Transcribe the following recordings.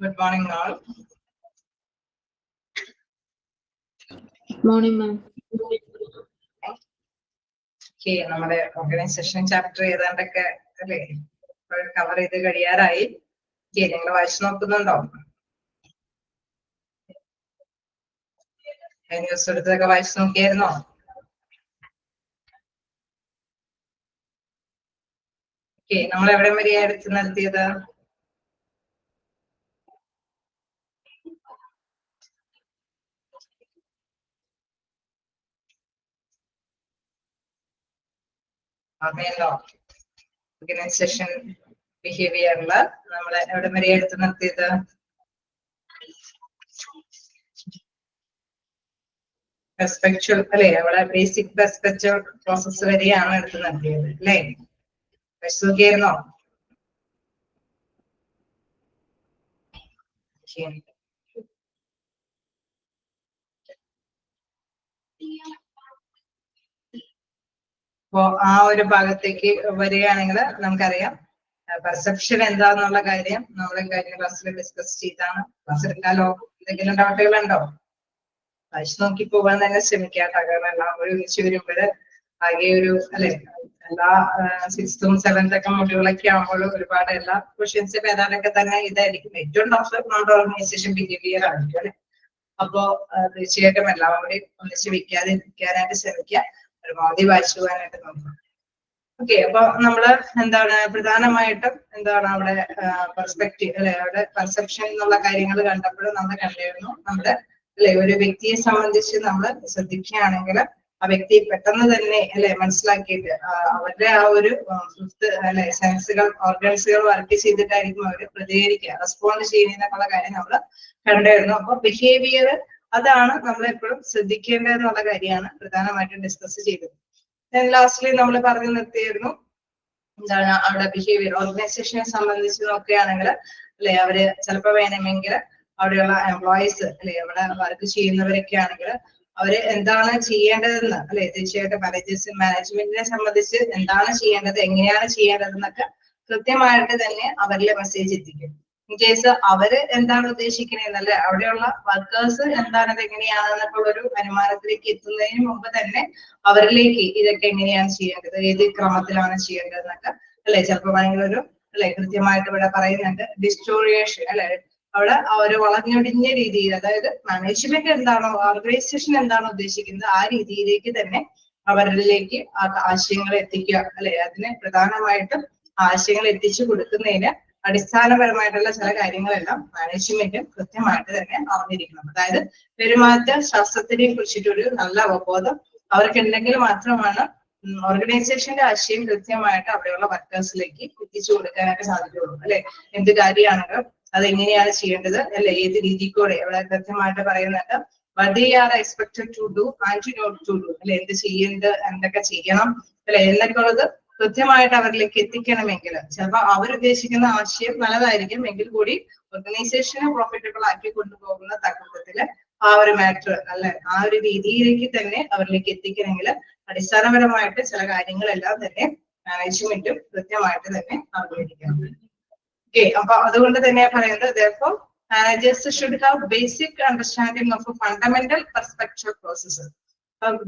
Good morning, all. Morning, ma'am. Okay, നമ്മുടെ organisation chapter ഏതാണ്ടൊക്കെ അല്ലേ കവർ ചെയ്ത് കഴിയാറായി. നിങ്ങൾ വായിച്ചു നോക്കുന്നുണ്ടോ? ന്യൂസ് എടുത്തൊക്കെ വായിച്ചു നോക്കിയായിരുന്നോ? ഓക്കെ, നമ്മൾ എവിടെ വരെയാ എടുത്ത് നിർത്തിയത്? അറിയാലോ, ഓർഗനൈസേഷൻ ബിഹേവിയറില് നമ്മൾ എവിടെ വരെ എടുത്ത് നിർത്തിയത്? പെർസ്പെക്ച്വൽ അല്ലെ, അവിടെ ബേസിക് പെർസ്പെക്ച്വൽ പ്രോസസ് വരെയാണ് എടുത്ത് നിർത്തിയത് അല്ലേ? നോക്കിയായിരുന്നോ? അപ്പോ ആ ഒരു ഭാഗത്തേക്ക് വരികയാണെങ്കിൽ നമുക്കറിയാം പെർസെപ്ഷൻ എന്താന്നുള്ള കാര്യം നമ്മൾ കഴിഞ്ഞ ക്ലാസ്സിൽ ഡിസ്കസ് ചെയ്താണ്. ക്ലാസ് എടുക്കാലോ? എന്തെങ്കിലും ഡൗട്ടുകൾ ഉണ്ടോ? വായിച്ചു നോക്കി പോകാൻ തന്നെ ശ്രമിക്കാട്ടോ, കാരണം എല്ലാം ഒരുമിച്ച് വരുമ്പോൾ ആകെ ഒരു അല്ലെ എല്ലാ 6th ഉം 7th ഒക്കെ മൊഡ്യൂളൊക്കെ ആകുമ്പോൾ ഒരുപാട് എല്ലാ ക്വസ്റ്റ്യൻസും ഏതാണ്ടൊക്കെ തന്നെ ഇതായിരിക്കും. ഏറ്റവും ടഫ് നമ്മുടെ ഓർഗനൈസേഷൻ ബിഹേവിയർ ആയിരിക്കും അല്ലെ. അപ്പോ തീർച്ചയായിട്ടും എല്ലാവരും ഒന്നിച്ച് വെക്കാതിരിക്കാനായിട്ട് ശ്രമിക്കുക, പരമാവധി വായിച്ചു പോകാനായിട്ട് നോക്കുക. ഓക്കെ, അപ്പൊ നമ്മള് എന്താണ് പ്രധാനമായിട്ടും എന്താണ് അവിടെ പെർസ്പെക്റ്റീവ് അല്ലെ, അവിടെ പെർസെപ്ഷൻ എന്നുള്ള കാര്യങ്ങൾ കണ്ടപ്പോൾ നമ്മൾ കണ്ടിരുന്നു. നമ്മുടെ അല്ലെ ഒരു വ്യക്തിയെ സംബന്ധിച്ച് നമ്മൾ ശ്രദ്ധിക്കുകയാണെങ്കിൽ ആ വ്യക്തി പെട്ടെന്ന് തന്നെ അല്ലെ മനസ്സിലാക്കിയിട്ട് അവരുടെ ആ ഒരു അല്ലെ സെൻസുകൾ ഓർഗൻസുകൾ വർക്ക് ചെയ്തിട്ടായിരിക്കും അവർ പ്രതികരിക്കുക, റെസ്പോണ്ട് ചെയ്യുന്നതിനുള്ള കാര്യം നമ്മൾ കണ്ടിരുന്നു. അപ്പൊ ബിഹേവിയർ അതാണ് നമ്മൾ എപ്പോഴും ശ്രദ്ധിക്കേണ്ടതെന്നുള്ള കാര്യമാണ് പ്രധാനമായിട്ടും ഡിസ്കസ് ചെയ്തത്. ലാസ്റ്റ്ലി നമ്മൾ പറഞ്ഞു നിർത്തിയിരുന്നു എന്താണ് അവിടെ ബിഹേവിയർ ഓർഗനൈസേഷനെ സംബന്ധിച്ച് നോക്കുകയാണെങ്കിൽ അല്ലെ, അവര് ചിലപ്പോൾ വേണമെങ്കിൽ അവിടെയുള്ള എംപ്ലോയീസ് അല്ലെ അവിടെ വർക്ക് ചെയ്യുന്നവരൊക്കെ ആണെങ്കിൽ അവര് എന്താണ് ചെയ്യേണ്ടതെന്ന് അല്ലെ, തീർച്ചയായിട്ടും മാനേജ്മെന്റിനെ സംബന്ധിച്ച് എന്താണ് ചെയ്യേണ്ടത്, എങ്ങനെയാണ് ചെയ്യേണ്ടതെന്നൊക്കെ കൃത്യമായിട്ട് തന്നെ അവരിലെ മെസ്സേജ് എത്തിക്കും. ഇൻ കേസ് അവര് എന്താണ് ഉദ്ദേശിക്കുന്നത് അല്ലെ, അവിടെയുള്ള വർക്കേഴ്സ് എന്താണത് എങ്ങനെയാണെന്നൊക്കെ ഒരു അനുമാനത്തിലേക്ക് എത്തുന്നതിന് മുമ്പ് തന്നെ അവരിലേക്ക് ഇതൊക്കെ എങ്ങനെയാണ് ചെയ്യേണ്ടത്, ഏത് ക്രമത്തിലാണ് ചെയ്യേണ്ടതെന്നൊക്കെ അല്ലെ ചിലപ്പോൾ ഭയങ്കര ഒരു അല്ലെ കൃത്യമായിട്ട് ഇവിടെ പറയുന്നുണ്ട്. ഡിസ്റ്റോറിയേഷൻ അല്ലെ, അവിടെ ഒരു വളഞ്ഞൊടിഞ്ഞ രീതിയിൽ, അതായത് മാനേജ്മെന്റ് എന്താണോ ഓർഗനൈസേഷൻ എന്താണോ ഉദ്ദേശിക്കുന്നത് ആ രീതിയിലേക്ക് തന്നെ അവരിലേക്ക് ആശയങ്ങൾ എത്തിക്കുക അല്ലെ. അതിന് പ്രധാനമായിട്ടും ആശയങ്ങൾ എത്തിച്ചു കൊടുക്കുന്നതിന് അടിസ്ഥാനപരമായിട്ടുള്ള ചില കാര്യങ്ങളെല്ലാം മാനേജ്മെന്റും കൃത്യമായിട്ട് തന്നെ അറിഞ്ഞിരിക്കണം. അതായത് പെരുമാറ്റ ശാസ്ത്രത്തിനെ കുറിച്ചിട്ടൊരു നല്ല അവബോധം അവർക്ക് ഉണ്ടെങ്കിൽ മാത്രമാണ് ഓർഗനൈസേഷന്റെ ആശയം കൃത്യമായിട്ട് അവിടെയുള്ള വർക്കേഴ്സിലേക്ക് എത്തിച്ചു കൊടുക്കാനായിട്ട് സാധിക്കുകയുള്ളൂ അല്ലെ. എന്ത് കാര്യമാണെങ്കിലും അതെങ്ങനെയാണ് ചെയ്യേണ്ടത് അല്ലെ, ഏത് രീതിക്കൂടെ അവിടെ കൃത്യമായിട്ട് പറയുന്നുണ്ട്. what they are expected to do and not to do അല്ലെ, എന്ത് ചെയ്യേണ്ടത്, എന്തൊക്കെ ചെയ്യണം അല്ലെ എന്നൊക്കെ ഉള്ളത് കൃത്യമായിട്ട് അവരിലേക്ക് എത്തിക്കണമെങ്കിൽ ചിലപ്പോൾ അവരുദ്ദേശിക്കുന്ന ആശയം നല്ലതായിരിക്കും എങ്കിൽ കൂടി ഓർഗനൈസേഷനെ പ്രോഫിറ്റബിൾ ആക്കി കൊണ്ടുപോകുന്ന തക്കത്തില് ആ ഒരു മാറ്റർ അല്ലെ ആ ഒരു രീതിയിലേക്ക് തന്നെ അവരിലേക്ക് എത്തിക്കണമെങ്കിൽ അടിസ്ഥാനപരമായിട്ട് ചില കാര്യങ്ങളെല്ലാം തന്നെ മാനേജ്മെന്റും കൃത്യമായിട്ട് തന്നെ അറിഞ്ഞിരിക്കണം. ഓക്കെ, അപ്പൊ അതുകൊണ്ട് തന്നെ പറയുന്നത് therefore managers should have basic understanding of a fundamental perceptual process.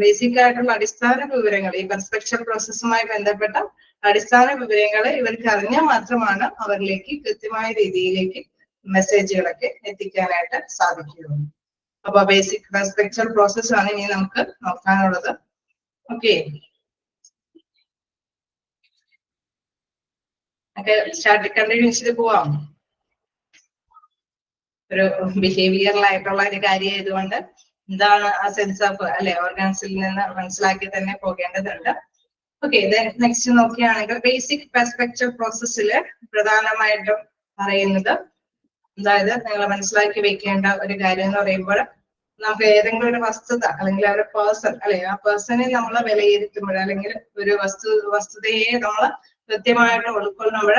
Basic ആയിട്ടുള്ള അടിസ്ഥാന വിവരങ്ങൾ, ഈ പെർസ്പെക്ച്വൽ പ്രോസസ്സുമായി ബന്ധപ്പെട്ട അടിസ്ഥാന വിവരങ്ങൾ ഇവർക്ക് അറിഞ്ഞാൽ മാത്രമാണ് അവരിലേക്ക് കൃത്യമായ രീതിയിലേക്ക് മെസ്സേജുകളൊക്കെ എത്തിക്കാനായിട്ട് സാധിക്കുകയുള്ളൂ. അപ്പൊ ബേസിക് പെർസ്പെക്ച്വൽ പ്രോസസ് ആണ് ഇനി നമുക്ക് നോക്കാനുള്ളത്. ഓക്കെ, കണ്ടിന്യൂ ചെയ്ത് പോവാം. ഒരു ബിഹേവിയറലായിട്ടുള്ള ഒരു കാര്യം ആയതുകൊണ്ട് എന്താണ് ആ സെൻസ് ഓഫ് അല്ലെ ഓർഗൻസിൽ നിന്ന് മനസ്സിലാക്കി തന്നെ പോകേണ്ടതുണ്ട്. ഓക്കെ, നെക്സ്റ്റ് നോക്കുകയാണെങ്കിൽ ബേസിക് പെർസ്പെക്ച്വൽ പ്രോസസ്സില് പ്രധാനമായിട്ടും പറയുന്നത് അതായത് നിങ്ങൾ മനസ്സിലാക്കി വെക്കേണ്ട ഒരു കാര്യം എന്ന് പറയുമ്പോൾ നമുക്ക് ഏതെങ്കിലും ഒരു വസ്തുത അല്ലെങ്കിൽ ഒരു പേഴ്സൺ അല്ലെ ആ പേഴ്സണെ നമ്മൾ വിലയിരുത്തുമ്പോൾ അല്ലെങ്കിൽ ഒരു വസ്തുതയെ നമ്മൾ കൃത്യമായിട്ട് ഉൾക്കൊള്ളുമ്പോൾ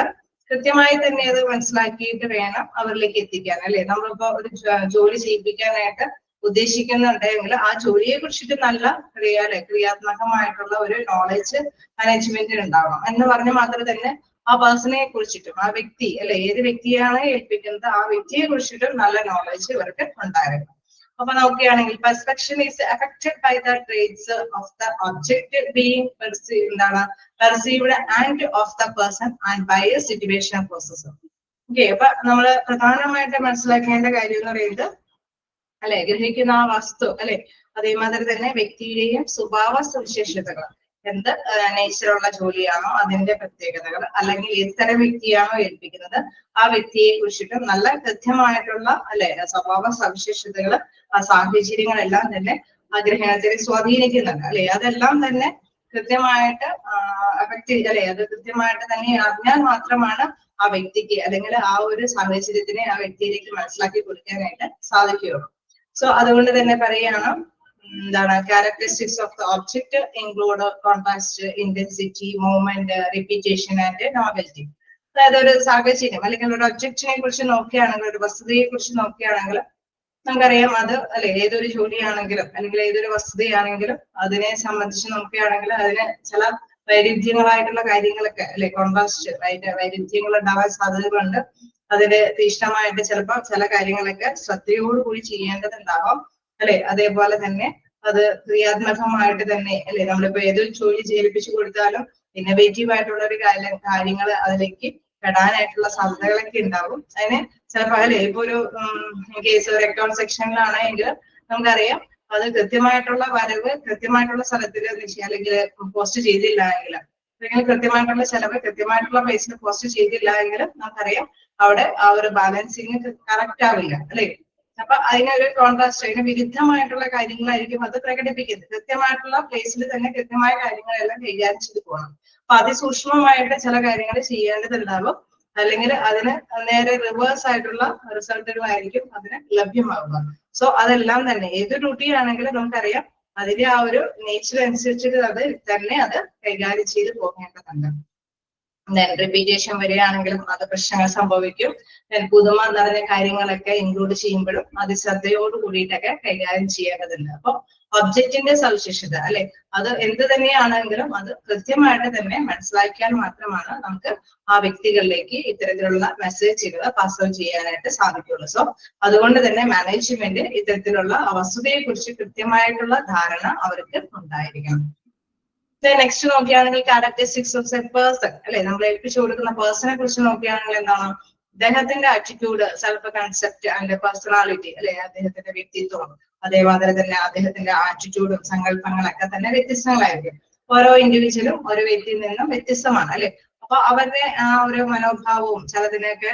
കൃത്യമായി തന്നെ അത് മനസ്സിലാക്കിയിട്ട് വേണം അവരിലേക്ക് എത്തിക്കാൻ അല്ലെ. നമ്മളിപ്പോ ഒരു ജോലി ചെയ്യിപ്പിക്കാനായിട്ട് ഉദ്ദേശിക്കുന്നുണ്ടെങ്കിൽ ആ ജോലിയെ കുറിച്ചിട്ട് നല്ല ക്രിയാത്മകമായിട്ടുള്ള ഒരു നോളജ് മാനേജ്മെന്റിന് ഉണ്ടാവണം എന്ന് പറഞ്ഞ മാത്രം തന്നെ ആ പേഴ്സണെ കുറിച്ചിട്ടും ആ വ്യക്തി അല്ലെ ഏത് വ്യക്തിയാണ് ഏൽപ്പിക്കുന്നത് ആ വ്യക്തിയെ കുറിച്ചിട്ടും നല്ല നോളജ് ഇവർക്ക് ഉണ്ടായിരുന്നു. അപ്പൊ നോക്കുകയാണെങ്കിൽ perception is affected by the traits of the object being perceived and of the person and by a situation process. Okay, അപ്പൊ നമ്മള് പ്രധാനമായിട്ട് മനസ്സിലാക്കേണ്ട കാര്യം എന്ന് പറയുന്നത് അല്ലെ ഗ്രഹിക്കുന്ന ആ വസ്തു അല്ലെ അതേമാതിരി തന്നെ വ്യക്തിയുടെയും സ്വഭാവ സവിശേഷതകൾ, എന്ത് നേച്ചറുള്ള ജോലിയാണോ അതിന്റെ പ്രത്യേകതകൾ, അല്ലെങ്കിൽ ഏതുതരം വ്യക്തിയാണോ ഏൽപ്പിക്കുന്നത് ആ വ്യക്തിയെ കുറിച്ചിട്ട് നല്ല കൃത്യമായിട്ടുള്ള അല്ലെ സ്വഭാവ സവിശേഷതകൾ ആ സാഹചര്യങ്ങളെല്ലാം തന്നെ ആ ഗ്രഹണത്തെ സ്വാധീനിക്കുന്നുണ്ട് അല്ലെ. അതെല്ലാം തന്നെ കൃത്യമായിട്ട് അഫക്ട് ചെയ്ത് അല്ലെ അത് കൃത്യമായിട്ട് തന്നെ അറിഞ്ഞാൽ മാത്രമാണ് ആ വ്യക്തിക്ക് അല്ലെങ്കിൽ ആ ഒരു സാഹചര്യത്തിനെ ആ വ്യക്തിയിലേക്ക് മനസ്സിലാക്കി കൊടുക്കാനായിട്ട് സാധിക്കുകയുള്ളൂ. സോ അതുകൊണ്ട് തന്നെ പറയുകയാണ് എന്താണ് characteristics of the object include contrast, intensity, movement, repetition and novelty. അതായത് ഒരു സാഹചര്യം അല്ലെങ്കിൽ ഒരു ഒബ്ജക്റ്റിനെ കുറിച്ച് നോക്കുകയാണെങ്കിൽ ഒരു വസ്തുതയെ കുറിച്ച് നോക്കുകയാണെങ്കിൽ നമുക്കറിയാം അത് അല്ലെ ഏതൊരു ജോലിയാണെങ്കിലും അല്ലെങ്കിൽ ഏതൊരു വസ്തുതയാണെങ്കിലും അതിനെ സംബന്ധിച്ച് നോക്കുകയാണെങ്കിൽ അതിന് ചില വൈരുദ്ധ്യങ്ങളായിട്ടുള്ള കാര്യങ്ങളൊക്കെ അല്ലെ കോൺട്രാസ്റ്റ് വൈരുദ്ധ്യങ്ങൾ ഉണ്ടാവാൻ സാധ്യതകളുണ്ട്. അതിന് തീക്ഷ്ണമായിട്ട് ചിലപ്പോൾ ചില കാര്യങ്ങളൊക്കെ ശ്രദ്ധയോടുകൂടി ചെയ്യേണ്ടതുണ്ടാവാം അല്ലെ. അതേപോലെ തന്നെ അത് ക്രിയാത്മകമായിട്ട് തന്നെ അല്ലെ നമ്മളിപ്പോ ഏതൊരു ജോലി ചെയ്യിപ്പിച്ചു കൊടുത്താലും ഇന്നോവേറ്റീവ് ആയിട്ടുള്ള ഒരു കാര്യങ്ങൾ അതിലേക്ക് പെടാനായിട്ടുള്ള സാധ്യതകളൊക്കെ ഉണ്ടാവും. അതിന് ചിലപ്പോൾ അല്ലെ ഇപ്പൊ ഒരു കേസ് ഒരു അക്കൗണ്ട് സെക്ഷനിലാണെങ്കിൽ നമുക്കറിയാം അത് കൃത്യമായിട്ടുള്ള വരവ് കൃത്യമായിട്ടുള്ള സ്ഥലത്തിൽ അല്ലെങ്കിൽ പോസ്റ്റ് ചെയ്തില്ല എങ്കിൽ അല്ലെങ്കിൽ കൃത്യമായിട്ടുള്ള ചെലവ് കൃത്യമായിട്ടുള്ള പ്ലേസിൽ പോസ്റ്റ് ചെയ്തില്ല എങ്കിൽ നമുക്കറിയാം അവിടെ ആ ഒരു ബാലൻസിങ് കറക്റ്റ് ആവില്ല അല്ലെ. അപ്പൊ അതിനൊരു കോൺട്രാസ്റ്റ് അതിന് വിരുദ്ധമായിട്ടുള്ള കാര്യങ്ങളായിരിക്കും അത് പ്രകടിപ്പിക്കുന്നത്. കൃത്യമായിട്ടുള്ള പ്ലേസിൽ തന്നെ കൃത്യമായ കാര്യങ്ങളെല്ലാം കൈകാര്യം ചെയ്ത് പോകണം. അപ്പൊ അതിസൂക്ഷ്മമായിട്ട് ചില കാര്യങ്ങൾ ചെയ്യേണ്ടതുണ്ടാകും, അല്ലെങ്കിൽ അതിന് നേരെ റിവേഴ്സ് ആയിട്ടുള്ള റിസൾട്ടുകളായിരിക്കും അതിന് ലഭ്യമാവുക. സോ അതെല്ലാം തന്നെ ഏത് ഡ്യൂട്ടിയാണെങ്കിലും നമുക്കറിയാം അതിന്റെ ആ ഒരു നേച്ചർ അനുസരിച്ചിട്ട് അത് തന്നെ അത് കൈകാര്യം ചെയ്ത് പോകേണ്ടതുണ്ട്. റിപ്പീറ്റേഷൻ വരികയാണെങ്കിലും അത് പ്രശ്നങ്ങൾ സംഭവിക്കും. പുതുമ നിറഞ്ഞ കാര്യങ്ങളൊക്കെ ഇൻക്ലൂഡ് ചെയ്യുമ്പോഴും അത് ശ്രദ്ധയോട് കൂടിയിട്ടൊക്കെ കൈകാര്യം ചെയ്യേണ്ടതുണ്ട്. അപ്പൊ ഒബ്ജക്റ്റിന്റെ സവിശേഷത അല്ലെ അത് എന്ത് തന്നെയാണെങ്കിലും അത് കൃത്യമായിട്ട് തന്നെ മനസ്സിലാക്കിയാൽ മാത്രമാണ് നമുക്ക് ആ വ്യക്തികളിലേക്ക് ഇത്തരത്തിലുള്ള മെസ്സേജുകൾ പാസ് ഓൺ ചെയ്യാനായിട്ട് സാധിക്കുള്ളൂ. സോ അതുകൊണ്ട് തന്നെ മാനേജ്മെന്റ് ഇത്തരത്തിലുള്ള വസ്തുതയെ കുറിച്ച് കൃത്യമായിട്ടുള്ള ധാരണ അവർക്ക് ഉണ്ടായിരിക്കണം. നെക്സ്റ്റ് നോക്കുകയാണെങ്കിൽ ക്യാരക്ടറിസ്റ്റിക്സ് ഓഫ് എ പേഴ്സൺ അല്ലെ നമ്മൾ ഏൽപ്പിച്ചു കൊടുക്കുന്ന പേഴ്സണെ കുറിച്ച് നോക്കുകയാണെങ്കിൽ എന്താണ് അദ്ദേഹത്തിന്റെ attitude, self concept and personality അല്ലെ അദ്ദേഹത്തിന്റെ വ്യക്തിത്വം അതേമാതിരി തന്നെ അദ്ദേഹത്തിന്റെ ആറ്റിറ്റ്യൂഡും സങ്കല്പങ്ങളൊക്കെ തന്നെ വ്യത്യസ്തങ്ങളായിരിക്കും. ഓരോ ഇൻഡിവിജ്വലും ഓരോ വ്യക്തിയിൽ നിന്നും വ്യത്യസ്തമാണ് അല്ലെ. അപ്പൊ അവരുടെ ആ ഒരു മനോഭാവവും ചിലതിനൊക്കെ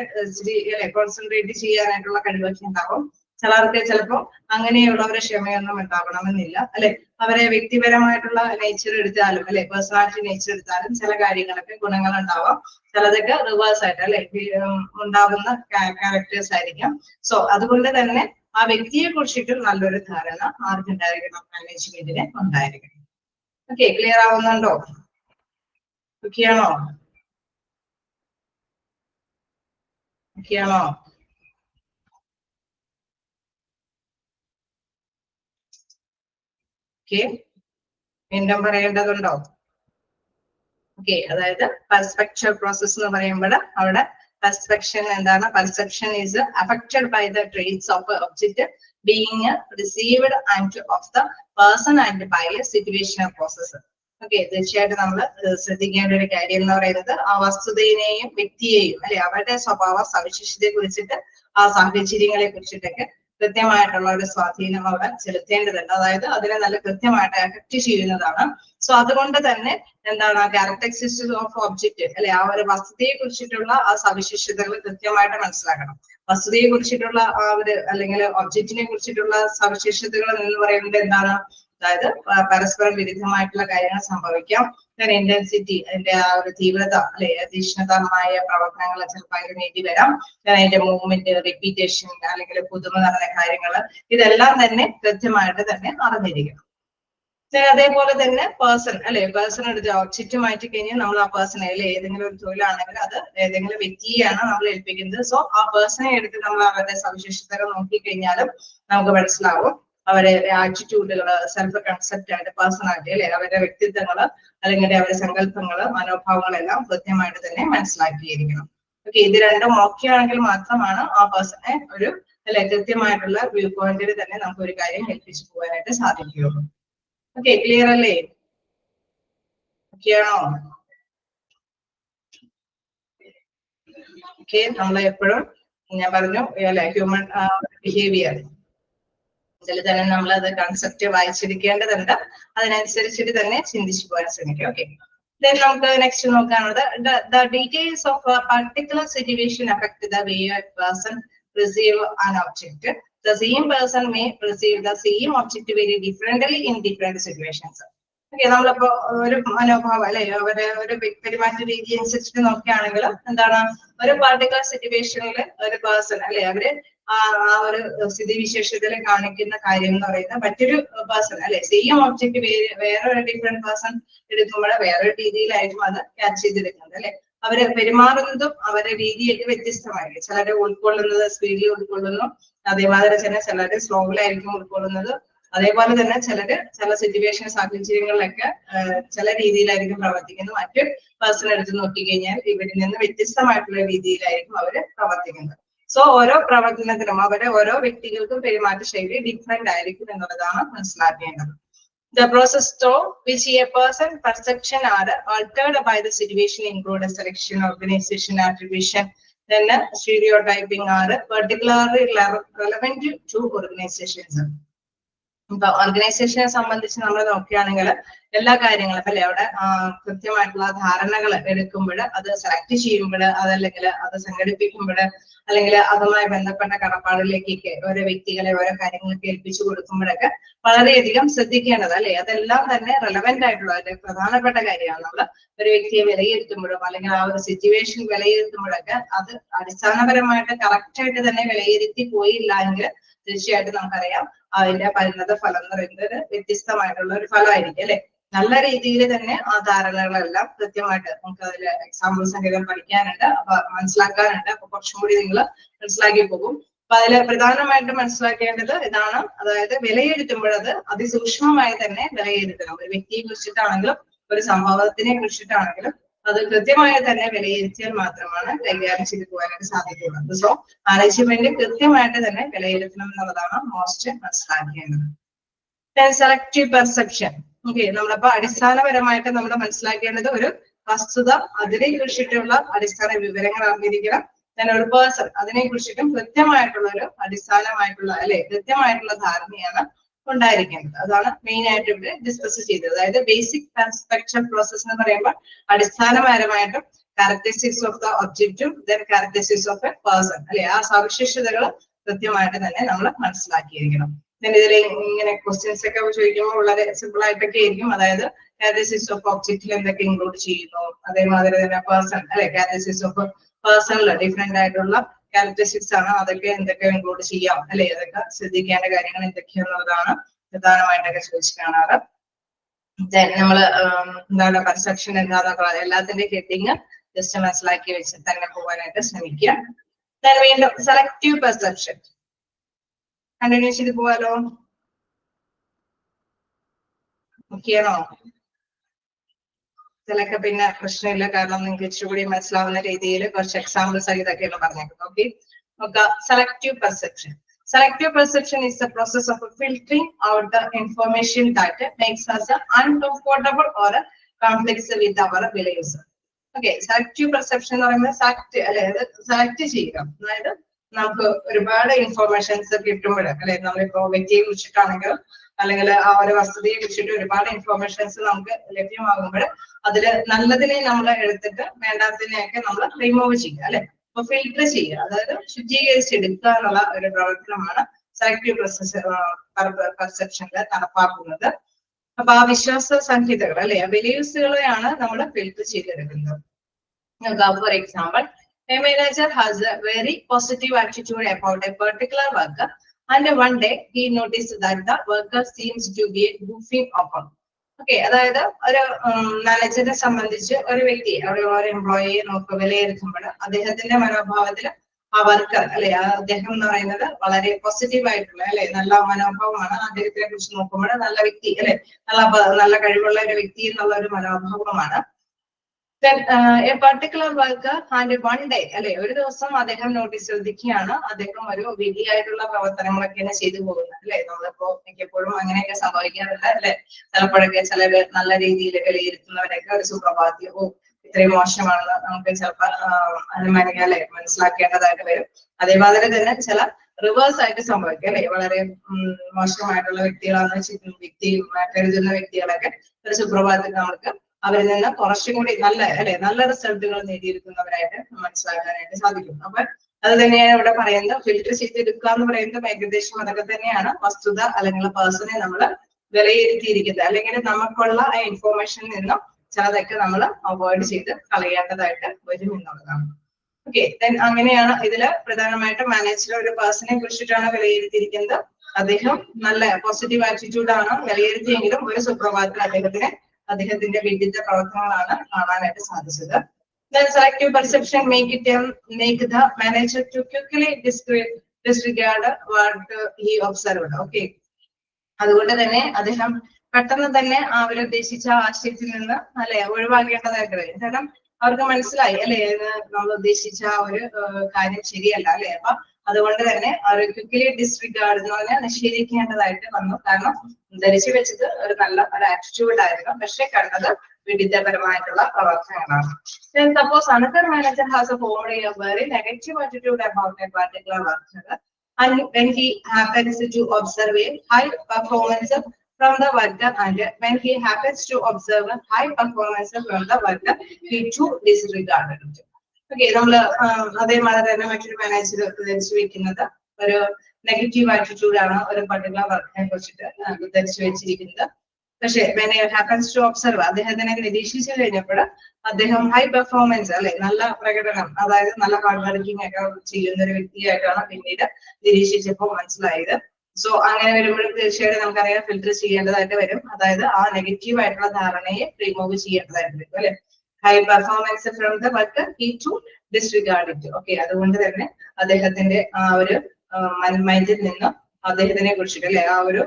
കോൺസെൻട്രേറ്റ് ചെയ്യാനായിട്ടുള്ള കഴിവൊക്കെ ഉണ്ടാവും. ചിലർക്ക് ചിലപ്പോൾ അങ്ങനെയുള്ളവരെ ക്ഷമയൊന്നും ഉണ്ടാവണമെന്നില്ല അല്ലെ. അവരെ വ്യക്തിപരമായിട്ടുള്ള നേച്ചർ എടുത്താലും അല്ലെ പേഴ്സണാലിറ്റി നേച്ചർ എടുത്താലും ചില കാര്യങ്ങളൊക്കെ ഗുണങ്ങൾ ഉണ്ടാവാം, ചിലതൊക്കെ റിവേഴ്സ് ആയിട്ട് അല്ലെ ഉണ്ടാകുന്ന ക്യാരക്ടേഴ്സ് ആയിരിക്കാം. സോ അതുകൊണ്ട് തന്നെ ആ വ്യക്തിയെ കുറിച്ചിട്ടും നല്ലൊരു ധാരണ ആർക്കുണ്ടായിരിക്കണം, മാനേജ്മെന്റിന് ഉണ്ടായിരിക്കണം. ഓക്കെ, ക്ലിയർ ആവുന്നുണ്ടോ? ഓക്കെയാണോ? ഓക്കെയാണോ? ഓക്കെ, വീണ്ടും പറയേണ്ടതുണ്ടോ? ഓക്കെ, അതായത് പെർസ്പെക്ച്വൽ പ്രോസസ് എന്ന് പറയുമ്പോൾ അവിടെ പെർസ്പെക്ഷൻ എന്താണ്? Perception is affected by the traits of object being received and of the person and by a situational process. Okay, തീർച്ചയായിട്ടും നമ്മൾ ശ്രദ്ധിക്കേണ്ട ഒരു കാര്യം എന്ന് പറയുന്നത് ആ വസ്തുതയെയും വ്യക്തിയെയും അല്ലെ അവരുടെ സ്വഭാവ സവിശേഷതയെ കുറിച്ചിട്ട് ആ സാഹചര്യങ്ങളെ കുറിച്ചിട്ടൊക്കെ കൃത്യമായിട്ടുള്ള ഒരു സ്വാധീനം അവിടെ ചെലുത്തേണ്ടതുണ്ട്. അതായത് അതിനെ നല്ല കൃത്യമായിട്ട് എഫക്ട് ചെയ്യുന്നതാണ്. സോ അതുകൊണ്ട് തന്നെ എന്താണ് ക്യാരക്ടറിസ്റ്റിക്സ് ഓഫ് ഒബ്ജക്റ്റ് അല്ലെ ആ ഒരു വസ്തുതയെ കുറിച്ചിട്ടുള്ള ആ സവിശേഷതകൾ കൃത്യമായിട്ട് മനസ്സിലാക്കണം. വസ്തുതയെ കുറിച്ചിട്ടുള്ള ആ ഒരു അല്ലെങ്കിൽ ഒബ്ജക്റ്റിനെ കുറിച്ചിട്ടുള്ള സവിശേഷതകൾ എന്ന് പറയുന്നത് എന്താണ്? അതായത് പരസ്പരം വിരുദ്ധമായിട്ടുള്ള കാര്യങ്ങൾ സംഭവിക്കാം. ഇന്റൻസിറ്റി അതിന്റെ ആ ഒരു തീവ്രത അല്ലെ തീക്ഷ്ണതമായ പ്രവർത്തനങ്ങൾ ചിലപ്പോൾ അതിന് വേണ്ടി വരാം. അതിന്റെ മൂവ്മെന്റ്, റിപ്പീറ്റേഷൻ അല്ലെങ്കിൽ പുതുമ നിറഞ്ഞ കാര്യങ്ങൾ ഇതെല്ലാം തന്നെ കൃത്യമായിട്ട് തന്നെ അറിഞ്ഞിരിക്കണം. അതേപോലെ തന്നെ പേഴ്സൺ അല്ലെ പേഴ്സൺ എടുത്ത് ഒബ്ജക്റ്റ് മാറ്റി കഴിഞ്ഞാൽ നമ്മൾ ആ പേഴ്സണെ അല്ലെ ഏതെങ്കിലും ഒരു തൊഴിലാണെങ്കിൽ അത് ഏതെങ്കിലും വ്യക്തിയെയാണ് നമ്മൾ ഏൽപ്പിക്കുന്നത്. സോ ആ പേഴ്സണെ എടുത്ത് നമ്മൾ അവരുടെ സവിശേഷതകൾ നോക്കിക്കഴിഞ്ഞാലും നമുക്ക് മനസ്സിലാവും അവരെ ആറ്റിറ്റ്യൂഡുകള്, സെൽഫ് കൺസെപ്റ്റ് ആൻഡ് പേഴ്സണാലിറ്റി അല്ലെ, അവരുടെ വ്യക്തിത്വങ്ങള് അല്ലെങ്കിൽ അവരുടെ സങ്കല്പങ്ങള്, മനോഭാവങ്ങളെല്ലാം കൃത്യമായിട്ട് തന്നെ മനസ്സിലാക്കിയിരിക്കണം. ഓക്കെ, ഇത് രണ്ടും ഓക്കെ ആണെങ്കിൽ മാത്രമാണ് ആ പേഴ്സണെ ഒരു അല്ലെ കൃത്യമായിട്ടുള്ള വ്യൂ പോയിന്റിൽ തന്നെ നമുക്ക് ഒരു കാര്യം ഏൽപ്പിച്ചു പോകാനായിട്ട് സാധിക്കുകയുള്ളൂ. ഓക്കെ, ക്ലിയർ അല്ലേ? ഓക്കെ ആണോ? ഓക്കെ, നമ്മൾ എപ്പോഴും ഞാൻ പറഞ്ഞു അല്ലെ ഹ്യൂമൻ ബിഹേവിയർ ഇതിൽ തന്നെ നമ്മൾ അത് കൺസെപ്റ്റ് വായിച്ചിരിക്കേണ്ടതുണ്ട്. അതിനനുസരിച്ചിട്ട് തന്നെ ചിന്തിച്ചു പോകാൻ ശ്രമിക്കും. ഓക്കെ, then നമുക്ക് next നോക്കാനുള്ളത് the details of a particular situation affect the way a person perceive an object. The same person may perceive the same object very differently in different situations. Okay, നമ്മളിപ്പോ ഒരു മനോഭാവം അല്ലെ അവരെ ഒരു പെരുമാറ്റ രീതി അനുസരിച്ചിട്ട് നോക്കുകയാണെങ്കിൽ എന്താണ്, ഒരു പാർട്ടിക്കുലർ സിറ്റുവേഷനിൽ ഒരു പേഴ്സൺ അല്ലെ അവര് ആ ഒരു സ്ഥിതിവിശേഷത്തിൽ കാണിക്കുന്ന കാര്യം എന്ന് പറയുന്നത് മറ്റൊരു പേഴ്സൺ അല്ലെ സെയിം ഒബ്ജക്ട് വേറെ ഒരു ഡിഫറെന്റ് പേഴ്സൺ എടുക്കുമ്പോൾ വേറൊരു രീതിയിലായിരിക്കും അത് ക്യാച്ച് ചെയ്തെടുക്കുന്നത് അല്ലെ. അവര് പെരുമാറുന്നതും അവരുടെ രീതിയൊക്കെ വ്യത്യസ്തമായിരിക്കും. ചിലര് ഉൾക്കൊള്ളുന്നത് സ്പീഡിൽ ഉൾക്കൊള്ളുന്നു, അതേമാതിരി തന്നെ ചിലര് സ്ലോയിലായിരിക്കും ഉൾക്കൊള്ളുന്നത്. അതേപോലെ തന്നെ ചിലര് ചില സിറ്റുവേഷൻ സാഹചര്യങ്ങളിലൊക്കെ ചില രീതിയിലായിരിക്കും പ്രവർത്തിക്കുന്നത്. മറ്റൊരു പേഴ്സൺ എടുത്ത് നോക്കിക്കഴിഞ്ഞാൽ ഇവരിൽ നിന്ന് വ്യത്യസ്തമായിട്ടുള്ള രീതിയിലായിരിക്കും അവര് പ്രവർത്തിക്കുന്നത്. സോ ഓരോ പ്രവർത്തനത്തിനും അവരെ ഓരോ വ്യക്തികൾക്കും പെരുമാറ്റ ശൈലി ഡിഫറെന്റ് ആയിരിക്കും എന്നുള്ളതാണ് മനസ്സിലാക്കേണ്ടത്. The process through which a person perception are altered by the situation include selection, organization, attribution, then stereotyping are particularly relevant to organizations. ഇപ്പൊ ഓർഗനൈസേഷനെ സംബന്ധിച്ച് നമ്മൾ നോക്കുകയാണെങ്കിൽ എല്ലാ കാര്യങ്ങളും അല്ലെ അവിടെ കൃത്യമായിട്ടുള്ള ധാരണകൾ എടുക്കുമ്പോൾ, അത് സെലക്ട് ചെയ്യുമ്പോൾ, അതല്ലെങ്കിൽ അത് സംഘടിപ്പിക്കുമ്പോൾ, അല്ലെങ്കിൽ അതുമായി ബന്ധപ്പെട്ട കടപ്പാടിലേക്കൊക്കെ ഓരോ വ്യക്തികളെ ഓരോ കാര്യങ്ങൾക്ക് ഏൽപ്പിച്ചു കൊടുക്കുമ്പോഴൊക്കെ വളരെയധികം ശ്രദ്ധിക്കേണ്ടത് അല്ലെ. അതെല്ലാം തന്നെ റെലവെന്റ് ആയിട്ടുള്ള ഒരു പ്രധാനപ്പെട്ട കാര്യമാണ്. നമ്മൾ ഒരു വ്യക്തിയെ വിലയിരുത്തുമ്പോഴും അല്ലെങ്കിൽ ആ ഒരു സിറ്റുവേഷൻ വിലയിരുത്തുമ്പോഴൊക്കെ അത് അടിസ്ഥാനപരമായിട്ട് കറക്റ്റ് ആയിട്ട് തന്നെ വിലയിരുത്തി പോയില്ല എങ്കിൽ തീർച്ചയായിട്ടും നമുക്കറിയാം അതിന്റെ പരിണത ഫലം എന്ന് പറയുന്നത് വ്യത്യസ്തമായിട്ടുള്ള ഒരു ഫലമായിരിക്കും അല്ലെ. നല്ല രീതിയിൽ തന്നെ ആ ധാരണകളെല്ലാം കൃത്യമായിട്ട് നമുക്ക് അതിൽ എക്സാമ്പിൾ സഹിതം പഠിക്കാനുണ്ട്, അപ്പൊ മനസ്സിലാക്കാനുണ്ട്. അപ്പൊ കുറച്ചും കൂടി നിങ്ങൾ മനസ്സിലാക്കി പോകും. അപ്പൊ അതിൽ പ്രധാനമായിട്ടും മനസ്സിലാക്കേണ്ടത് ഇതാണ്, അതായത് വിലയിരുത്തുമ്പോൾ അത് അതിസൂക്ഷ്മമായി തന്നെ വിലയിരുത്തണം. ഒരു വ്യക്തിയെ കുറിച്ചിട്ടാണെങ്കിലും ഒരു സംഭവത്തിനെ കുറിച്ചിട്ടാണെങ്കിലും അത് കൃത്യമായി തന്നെ വിലയിരുത്തിയാൽ മാത്രമാണ് കൈകാര്യം ചെയ്തു പോകാനായിട്ട് സാധിക്കുന്നത്. സോ മാനേജ്മെന്റ് കൃത്യമായിട്ട് തന്നെ വിലയിരുത്തണം എന്നുള്ളതാണ് മോസ്റ്റ് മനസ്സിലാക്കേണ്ടത്. Selective perception. ഓക്കെ, നമ്മളപ്പോ അടിസ്ഥാനപരമായിട്ട് നമ്മൾ മനസ്സിലാക്കേണ്ടത് ഒരു വസ്തുത അതിനെ കുറിച്ചിട്ടുള്ള അടിസ്ഥാന വിവരങ്ങൾ അറിഞ്ഞിരിക്കണം. ഞാൻ ഒരു പേഴ്സൺ അതിനെ കുറിച്ചിട്ടും കൃത്യമായിട്ടുള്ള ഒരു അടിസ്ഥാനമായിട്ടുള്ള അല്ലെ കൃത്യമായിട്ടുള്ള ധാരണയാണ് ഉണ്ടായിരിക്കേണ്ടത്. അതാണ് മെയിൻ ആയിട്ട് ഇവിടെ ഡിസ്കസ് ചെയ്തത്. അതായത് ബേസിക് പെർസെപ്ഷൻ പ്രോസസ് എന്ന് പറയുമ്പോൾ അടിസ്ഥാനപരമായിട്ടും ക്യാരക്ടറിസ്റ്റിക്സ് ഓഫ് ദ ഒബ്ജക്റ്റും then characteristics of a person അല്ലെ ആ സവിശേഷതകൾ കൃത്യമായിട്ട് തന്നെ നമ്മൾ മനസ്സിലാക്കിയിരിക്കണം. ഇതിൽ ഇങ്ങനെ ക്വസ്റ്റ്യൻസ് ഒക്കെ ചോദിക്കുമ്പോൾ വളരെ സിമ്പിൾ ആയിട്ടൊക്കെ ആയിരിക്കും. അതായത് ക്യാരക്ടറിസ്റ്റിക്സ് ഓഫ് ഒബ്ജക്റ്റിൽ എന്തൊക്കെ ഇൻക്ലൂഡ് ചെയ്യുന്നു, അതേമാതിരി തന്നെ പേഴ്സൺ അല്ലെ ക്യാരക്ടറിസ്റ്റിക്സ് ഓഫ് പേഴ്സണിൽ ഡിഫറെന്റ് ആയിട്ടുള്ള ക്യാരക്ടറിസ്റ്റിക്സ് ആണ്, അതൊക്കെ എന്തൊക്കെ ഇൻക്ലൂഡ് ചെയ്യാം അല്ലെ, അതൊക്കെ ശ്രദ്ധിക്കേണ്ട കാര്യങ്ങൾ എന്തൊക്കെയാണെന്നുള്ളതാണ് പ്രധാനമായിട്ടൊക്കെ ചോദിച്ചു കാണാറ്. നമ്മള് എന്താണ് പെർസെപ്ഷൻ എന്താന്നൊക്കെ എല്ലാത്തിന്റെ ഹെഡിങ് ജസ്റ്റ് മനസ്സിലാക്കി വെച്ച് തന്നെ പോകാനായിട്ട് ശ്രമിക്കുക. വീണ്ടും സെലക്റ്റീവ് പെർസെപ്ഷൻ കണ്ടിന്യൂ ചെയ്ത് പോവാലോ. ഓക്കെയാണോ? ഇതിലൊക്കെ പിന്നെ പ്രശ്നമില്ല, കാരണം നിങ്ങൾക്ക് ഇച്ചിരി മനസ്സിലാവുന്ന രീതിയിൽ കുറച്ച് എക്സാമ്പിൾസ് ഇതൊക്കെയാണ് പറഞ്ഞേക്കുന്നത്. ഓക്കെ, നോക്കാം. Selective perception. Selective perception is the process of filtering out the information that makes us uncomfortable or conflicts with our beliefs. Okay, selective perception എന്ന് പറയുന്നത് സെലക്ട് ചെയ്യുക. അതായത് നമുക്ക് ഒരുപാട് ഇൻഫോർമേഷൻസ് കിട്ടുമ്പോൾ അല്ലെ, നമ്മളിപ്പോ വ്യക്തിയെ കുറിച്ചിട്ടാണെങ്കിലും അല്ലെങ്കിൽ ആ ഒരു വസ്തുതയെ കുറിച്ചിട്ട് ഒരുപാട് ഇൻഫോർമേഷൻസ് നമുക്ക് ലഭ്യമാകുമ്പോൾ അതിൽ നല്ലതിനെ നമ്മൾ എടുത്തിട്ട് വേണ്ടാത്തതിനെയൊക്കെ നമ്മൾ റിമൂവ് ചെയ്യുക അല്ലെ. അപ്പൊ ഫിൽട്ടർ ചെയ്യുക, അതായത് ശുദ്ധീകരിച്ചെടുക്കുക എന്നുള്ള ഒരു പ്രവർത്തനമാണ് സെലക്റ്റീവ് പെർസെപ്ഷനിൽ നടപ്പാക്കുന്നത്. അപ്പൊ ആ വിശ്വാസ സംഹിതകൾ അല്ലെ ബിലീഫ്സുകളെയാണ് നമ്മൾ ഫിൽട്ടർ ചെയ്തെടുക്കുന്നത്. For example, a manager has a very positive attitude about a particular worker and one day he noticed that the worker seems to be goofing off. Okay, അതായത് ഒരു മാനേജറിനെ സംബന്ധിച്ച് ഒരു വ്യക്തി ഒരു എംപ്ലോയിയെ വിലയിരുത്തുമ്പോൾ അദ്ദേഹത്തിന്റെ മനോഭാവത്തിൽ ആ വർക്കർ അല്ലെ, അദ്ദേഹം എന്ന് പറയുന്നത് വളരെ പോസിറ്റീവ് ആയിട്ടുള്ള അല്ലെ, നല്ല മനോഭാവമാണ്. അദ്ദേഹത്തിനെ കുറിച്ച് നോക്കുമ്പോൾ നല്ല വ്യക്തി അല്ലെ, നല്ല കഴിവുള്ള ഒരു വ്യക്തി എന്നുള്ള ഒരു മനോഭാവമാണ്. Then a particular worker and one day അല്ലെ, ഒരു ദിവസം അദ്ദേഹം നോട്ടീസ് ശ്രദ്ധിക്കുകയാണ്, അദ്ദേഹം ഒരു വിധിയായിട്ടുള്ള പ്രവർത്തനങ്ങളൊക്കെയാണ് ചെയ്തു പോകുന്നത് അല്ലെ. നമ്മളിപ്പോ മിക്കപ്പോഴും അങ്ങനെയൊക്കെ സംഭവിക്കാറുണ്ട് അല്ലെ. ചിലപ്പോഴൊക്കെ ചിലര് നല്ല രീതിയിൽ വിലയിരുത്തുന്നവരൊക്കെ ഒരു സുപ്രഭാതവും ഇത്രയും മോശമാണെന്ന് നമുക്ക് ചിലപ്പോൾ അനുമാനിക്കാൻ അല്ലെ, മനസ്സിലാക്കേണ്ടതായിട്ട് വരും. അതേമാതിരി തന്നെ ചില റിവേഴ്സ് ആയിട്ട് സംഭവിക്കും അല്ലെ. വളരെ മോശമായിട്ടുള്ള വ്യക്തിയും കരുതുന്ന വ്യക്തികളൊക്കെ ഒരു സുപ്രഭാതത്തിൽ നമുക്ക് അവരിൽ നിന്ന് കുറച്ചും കൂടി നല്ല റിസൾട്ടുകൾ നേടിയെടുക്കുന്നവരായിട്ട് മനസ്സിലാക്കാനായിട്ട് സാധിക്കും. അപ്പൊ അത് തന്നെയാണ് ഇവിടെ പറയുന്നത്. ഫിൽറ്റർ ചെയ്തെടുക്കുക എന്ന് പറയുന്നത് ഏകദേശം അതൊക്കെ തന്നെയാണ്. വസ്തുത അല്ലെങ്കിൽ പേഴ്സണെ നമ്മൾ വിലയിരുത്തിയിരിക്കുന്നത്, അല്ലെങ്കിൽ നമുക്കുള്ള ആ ഇൻഫോർമേഷനിൽ നിന്നും ചിലതൊക്കെ നമ്മൾ അവോയ്ഡ് ചെയ്ത് കളയേണ്ടതായിട്ട് വരും എന്നുള്ളതാണ്. ഓക്കെ, ദെൻ അങ്ങനെയാണ് ഇതില് പ്രധാനമായിട്ടും മാനേജർ ഒരു പേഴ്സണെ കുറിച്ചിട്ടാണ് വിലയിരുത്തിയിരിക്കുന്നത്. അദ്ദേഹം നല്ല പോസിറ്റീവ് ആറ്റിറ്റ്യൂഡാണ് വിലയിരുത്തിയെങ്കിലും ഒരു സുപ്രഭാതത്തിൽ അദ്ദേഹത്തിന്റെ വിവിധ പ്രവർത്തനങ്ങളാണ് കാണാനായിട്ട് സാധിച്ചത്. Then selective perception make the manager to quickly disregard what he observed. Okay, അതുകൊണ്ട് തന്നെ അദ്ദേഹം പെട്ടെന്ന് തന്നെ അവരുദ്ദേശിച്ച ആശയത്തിൽ നിന്ന് അല്ലെ ഒഴിവാക്കേണ്ടതായിട്ട് വരും. കാരണം അവർക്ക് മനസ്സിലായി അല്ലെ, നമ്മൾ ഉദ്ദേശിച്ച ഒരു കാര്യം ശരിയല്ല അല്ലെ. അപ്പൊ അതുകൊണ്ട് തന്നെ അവർ ക്വിക്കലി ഡിസ്റിഗാർഡ് എന്ന് പറഞ്ഞാൽ നിഷേധിക്കേണ്ടതായിട്ട് വന്നു. കാരണം ധരിച്ചു വെച്ചത് ഒരു നല്ല ഒരു ആറ്റിറ്റ്യൂഡ് ആയിരുന്നു, പക്ഷെ കണ്ടത് വിഡിതപരമായിട്ടുള്ള പ്രവർത്തനങ്ങളാണ്. Suppose another manager has a formed a very negative attitude about a particular worker and when he happens to observe a high performance from the worker, and when he happens to observe a high performance from the worker, he too disregarded it. Okay, നമ്മള് അതേമാതിരി തന്നെ മറ്റൊരു manager ധരിച്ചു വെക്കുന്നത് ഒരു negative attitude ആണ് ഒരു particular വർക്കിനെ കുറിച്ചിട്ട് ധരിച്ചു വെച്ചിരിക്കുന്നത്. പക്ഷെ when he happens to observe, അദ്ദേഹത്തിനെ നിരീക്ഷിച്ചു കഴിഞ്ഞപ്പോൾ അദ്ദേഹം ഹൈ പെർഫോമൻസ് അല്ലെ, നല്ല പ്രകടനം, അതായത് നല്ല ഹാർഡ് വർക്കിംഗ് ഒക്കെ ചെയ്യുന്ന ഒരു വ്യക്തിയായിട്ടാണ് പിന്നീട് നിരീക്ഷിച്ചപ്പോൾ മനസ്സിലായത്. സോ അങ്ങനെ വരുമ്പോഴും തീർച്ചയായിട്ടും നമുക്കറിയാം ഫിൽറ്റർ ചെയ്യേണ്ടതായിട്ട് വരും. അതായത് ആ നെഗറ്റീവ് ആയിട്ടുള്ള ധാരണയെ റിമൂവ് ചെയ്യേണ്ടതായിട്ട് വരും അല്ലെ. High performance from the work he to disregard it. Okay, അതുകൊണ്ട് തന്നെ അദ്ദേഹത്തിന്റെ ആ ഒരു മൈൻഡിൽ നിന്ന് അദ്ദേഹത്തിനെ കുറിച്ചിട്ട് അല്ലെ, ആ ഒരു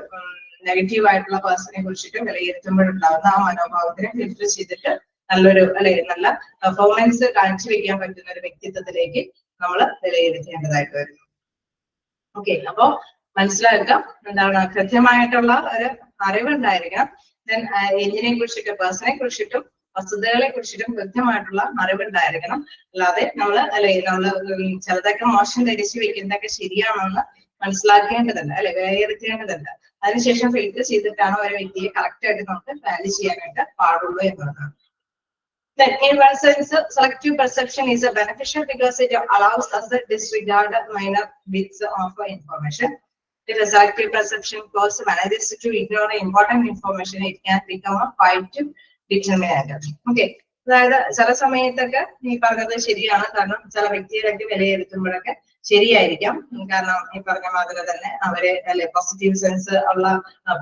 നെഗറ്റീവ് ആയിട്ടുള്ള പേഴ്സണെ കുറിച്ചിട്ട് വിലയിരുത്തുമ്പോഴുണ്ടാകുന്ന ആ മനോഭാവത്തിനെ ഫിൽറ്റർ ചെയ്തിട്ട് നല്ലൊരു അല്ലെ, നല്ല പെർഫോമൻസ് കാണിച്ചു വെക്കാൻ പറ്റുന്ന ഒരു വ്യക്തിത്വത്തിലേക്ക് നമ്മൾ വിലയിരുത്തേണ്ടതായിട്ട് വരുന്നു. ഓക്കെ, അപ്പോ മനസ്സിലാക്കാം എന്താണ് കൃത്യമായിട്ടുള്ള ഒരു അറിവുണ്ടായിരിക്കണം. ദെൻ എന്തിനെ കുറിച്ചിട്ട്, പേഴ്സണെ കുറിച്ചിട്ടും വസ്തുതകളെ കുറിച്ചിട്ടും കൃത്യമായിട്ടുള്ള അറിവുണ്ടായിരിക്കണം. അല്ലാതെ നമ്മള് ചിലതൊക്കെ മോശം ധരിച്ചു വെക്കുന്നതൊക്കെ ശരിയാണെന്ന് മനസ്സിലാക്കേണ്ടതുണ്ട് അല്ലെ, വിലയിരുത്തേണ്ടതുണ്ട്. അതിനുശേഷം ഫിൽറ്റർ ചെയ്തിട്ടാണ് ഒരു വ്യക്തിയെ കറക്റ്റ് ആയിട്ട് നമുക്ക് വാല്യൂ ചെയ്യാനായിട്ട് പാടുള്ളൂ എന്നുള്ളതാണ്. Then in one sense, selective perception is beneficial because it allows us to disregard minor bits of information. If a selective perception causes managers to ignore important information, it can become a quite determinant. Okay, അതായത് ചില സമയത്തൊക്കെ ഈ പറഞ്ഞത് ശരിയാണ്. കാരണം ചില വ്യക്തികളൊക്കെ വിലയിരുത്തുമ്പോഴൊക്കെ ശരിയായിരിക്കാം. കാരണം ഈ പറഞ്ഞ മാതിരി തന്നെ അവരെ അല്ലെ പോസിറ്റീവ് സെൻസ് ഉള്ള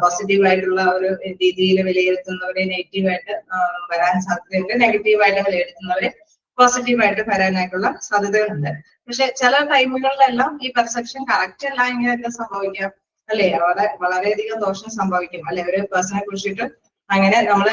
പോസിറ്റീവായിട്ടുള്ള ഒരു രീതിയിൽ വിലയിരുത്തുന്നവരെ നെഗറ്റീവായിട്ട് വരാൻ സാധ്യതയുണ്ട്, നെഗറ്റീവായിട്ട് വിലയിരുത്തുന്നവരെ പോസിറ്റീവായിട്ട് വരാനായിട്ടുള്ള സാധ്യതകളുണ്ട്. പക്ഷെ ചില ടൈമുകളിലെല്ലാം ഈ പെർസെപ്ഷൻ കറക്റ്റ് അല്ല എങ്ങനെയൊക്കെ സംഭവിക്കാം അല്ലെ, വളരെയധികം ദോഷം സംഭവിക്കും അല്ലെ. ഒരു പേഴ്സണെ കുറിച്ചിട്ട് അങ്ങനെ നമ്മള്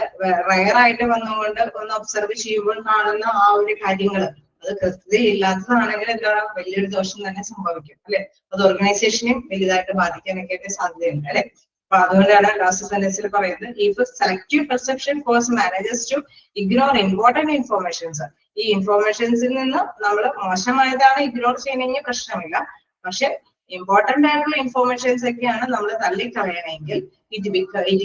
റയറായിട്ട് വന്നുകൊണ്ട് ഒന്ന് ഒബ്സർവ് ചെയ്യുമ്പോൾ കാണുന്ന ആ ഒരു കാര്യങ്ങൾ അത് കൃത്യതയില്ലാത്തതാണെങ്കിൽ എന്താ വലിയൊരു ദോഷം തന്നെ സംഭവിക്കും അല്ലെ. അത് ഓർഗനൈസേഷനെയും വലുതായിട്ട് ബാധിക്കാനൊക്കെ ആയിട്ട് സാധ്യതയുണ്ട് അല്ലെ. അപ്പൊ അതുകൊണ്ടാണ് ലാസ്റ്റ് സെന്റൻസിൽ പറയുന്നത് if selective perception cause managers to ignore important informations. ഈ ഇൻഫോർമേഷൻസിൽ നിന്ന് നമ്മൾ മോശമായതാണ് ഇഗ്നോർ ചെയ്യണമെങ്കിൽ പ്രശ്നമില്ല. പക്ഷെ ഇമ്പോർട്ടന്റ് ആയിട്ടുള്ള ഇൻഫോർമേഷൻസ് ഒക്കെയാണ് നമ്മൾ തള്ളിക്കളയണമെങ്കിൽ it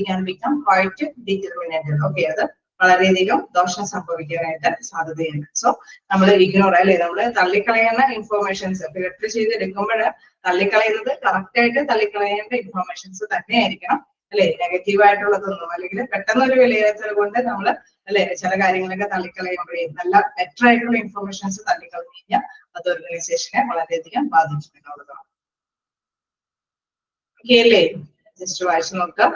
can become quite determinant. Okay, അത് വളരെയധികം ദോഷം സംഭവിക്കാനായിട്ട് സാധ്യതയുണ്ട്. സോ നമ്മൾ ഇഗ്നോർ അല്ലെ, നമ്മൾ തള്ളിക്കളയുന്ന ഇൻഫോർമേഷൻസ് ഫിൽട്ടർ ചെയ്തെടുക്കുമ്പോൾ തള്ളിക്കളയുന്നത് കറക്റ്റ് ആയിട്ട് തള്ളിക്കളയേണ്ട ഇൻഫോർമേഷൻസ് തന്നെ ആയിരിക്കണം അല്ലെ. നെഗറ്റീവ് ആയിട്ടുള്ളതൊന്നും അല്ലെങ്കിൽ പെട്ടെന്നൊരു വിലയിരുത്തൽ കൊണ്ട് നമ്മൾ അല്ലെ ചില കാര്യങ്ങളൊക്കെ തള്ളിക്കളയുമ്പോഴേ നല്ല ബെറ്റർ ആയിട്ടുള്ള ഇൻഫോർമേഷൻസ് തള്ളിക്കളഞ്ഞു കഴിഞ്ഞാൽ അത് ഓർഗനൈസേഷനെ വളരെയധികം ബാധിച്ചിട്ടുള്ളതാണ്. ഓക്കെ അല്ലേ, ജസ്റ്റ് വായിച്ചു നോക്കാം.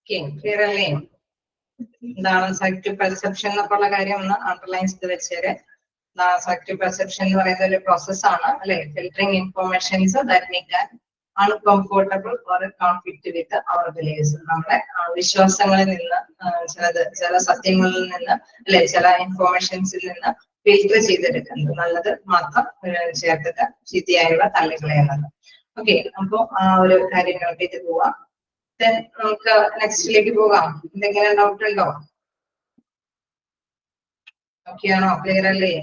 ക്ലിയർ അല്ലേ? എന്താണ് സെലക്ടീവ് പെർസെപ്ഷൻ എന്നൊക്കെയുള്ള കാര്യം ഒന്ന് അണ്ടർലൈൻ ചെയ്ത് വെച്ചേര്. സെലക്ടീവ് പെർസെപ്ഷൻ എന്ന് പറയുന്ന ഒരു പ്രോസസ്സാണ് അല്ലെ. Filtering informations that make uncomfortable or conflict with our beliefs. നമ്മുടെ വിശ്വാസങ്ങളിൽ നിന്ന് ചില സത്യങ്ങളിൽ നിന്ന് അല്ലെ ചില ഇൻഫോർമേഷൻസിൽ നിന്ന് ഫിൽറ്റർ ചെയ്തെടുക്കുന്നത്, നല്ലത് മാത്രം ചേർത്തിട്ട് ചീത്തയായവ തള്ളിക്കളയുന്നത്. ഓക്കെ, അപ്പൊ ആ ഒരു കാര്യം നോട്ട് ചെയ്ത് പോവാം. നമുക്ക് നെക്സ്റ്റിലേക്ക് പോകാം. എന്തെങ്കിലും ഡൗട്ട് ഉണ്ടോ? ഓക്കെ ആണോ? ക്ലിയർ അല്ലേ?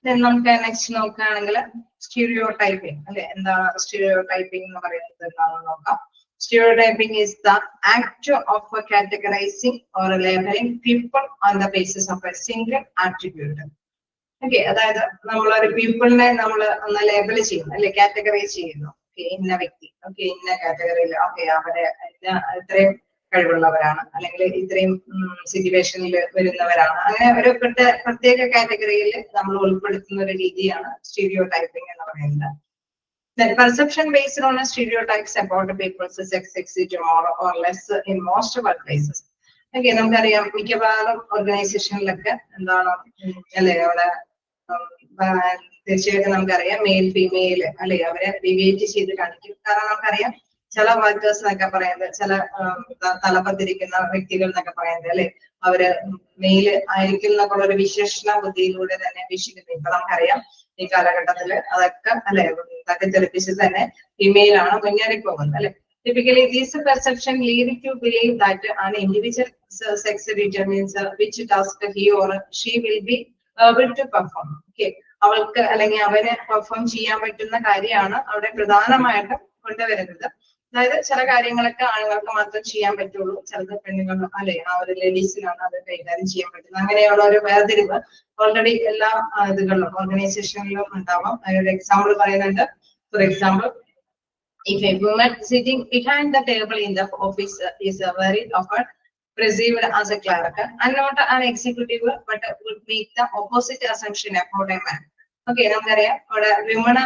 നമുക്ക് നെക്സ്റ്റ് നോക്കുകയാണെങ്കിൽ സ്റ്റീരിയോ ടൈപ്പിംഗ് അല്ലെ. എന്താണ് സ്റ്റീരിയോ ടൈപ്പിംഗ് എന്ന് പറയുന്നത് എന്താണെന്ന് നോക്കാം. Stereotyping is the act of categorizing or labeling people on the basis of a single attribute. Okay, അതായത് നമ്മളൊരു പീപ്പിളിനെ നമ്മൾ ഒന്ന് ലേബൽ ചെയ്യുന്നു അല്ലെ, കാറ്റഗറൈസ് ചെയ്യുന്നു. ഇന്ന വ്യക്തി, ഓക്കെ ഇന്ന കാറ്റഗറിയിൽ, ഓക്കെ അവരെ ഇത്രയും കഴിവുള്ളവരാണ് അല്ലെങ്കിൽ ഇത്രയും സിറ്റുവേഷനിൽ വരുന്നവരാണ്, അങ്ങനെ ഒരു പ്രത്യേക കാറ്റഗറിയിൽ നമ്മൾ ഉൾപ്പെടുത്തുന്ന ഒരു രീതിയാണ് സ്റ്റീരിയോ ടൈപ്പിംഗ് എന്ന് പറയുന്നത്. Then perception based on stereotypes about people's sex exist more or less in most workplaces. Okay, നമുക്കറിയാം മിക്കവാറും ഓർഗനൈസേഷനിലൊക്കെ എന്താണ് അല്ലെ അവിടെ തീർച്ചയായിട്ടും നമുക്കറിയാം മെയിൽ ഫീമെയിൽ അല്ലെ അവരെ ഡിവൈഡ് ചെയ്ത് കാണിക്കും. കാരണം നമുക്കറിയാം ചില വർക്കേഴ്സ് എന്നൊക്കെ പറയുന്നത്, ചില തലപ്പത്തിരിക്കുന്ന വ്യക്തികൾ എന്നൊക്കെ പറയുന്നത് അല്ലെ അവര് മെയില് ആയിരിക്കും എന്നൊക്കെയുള്ള ഒരു വിശേഷണ ബുദ്ധിയിലൂടെ തന്നെ വീക്ഷിക്കുന്നു. ഇപ്പൊ നമുക്കറിയാം ഈ കാലഘട്ടത്തില് അതൊക്കെ അല്ലെ തട്ടിത്തെറിപ്പിച്ച് തന്നെ ഫീമെയിൽ ആണ് മുന്നേറിപ്പോകുന്നത് അല്ലെ. Typically, this perception lead to believe that an individual sex determines which task he or she will be able to perform. Okay, അവൾക്ക് അല്ലെങ്കിൽ അവന് പെർഫോം ചെയ്യാൻ പറ്റുന്ന കാര്യമാണ് അവിടെ പ്രധാനമായിട്ടും കൊണ്ടുവരുന്നത്. അതായത് ചില കാര്യങ്ങളൊക്കെ ആണുങ്ങൾക്ക് മാത്രം ചെയ്യാൻ പറ്റുള്ളൂ, ചിലത് പെണ്ണുങ്ങൾ അല്ലെ ആ ഒരു ലേഡീസിനാണ് അത് കൈകാര്യം ചെയ്യാൻ പറ്റുന്നത്. അങ്ങനെയുള്ള ഒരു വേർതിരിവ് ഓൾറെഡി എല്ലാ ഇതുകളിലും ഓർഗനൈസേഷനിലും ഉണ്ടാവാം. അതിനൊരു എക്സാമ്പിൾ പറയുന്നുണ്ട്. For example, if a woman sitting behind the table in the office is very often perceived as a clerk and not an executive, but would make the opposite assumption about a man. Okay, നമുക്കറിയാം അവിടെ വിമണ്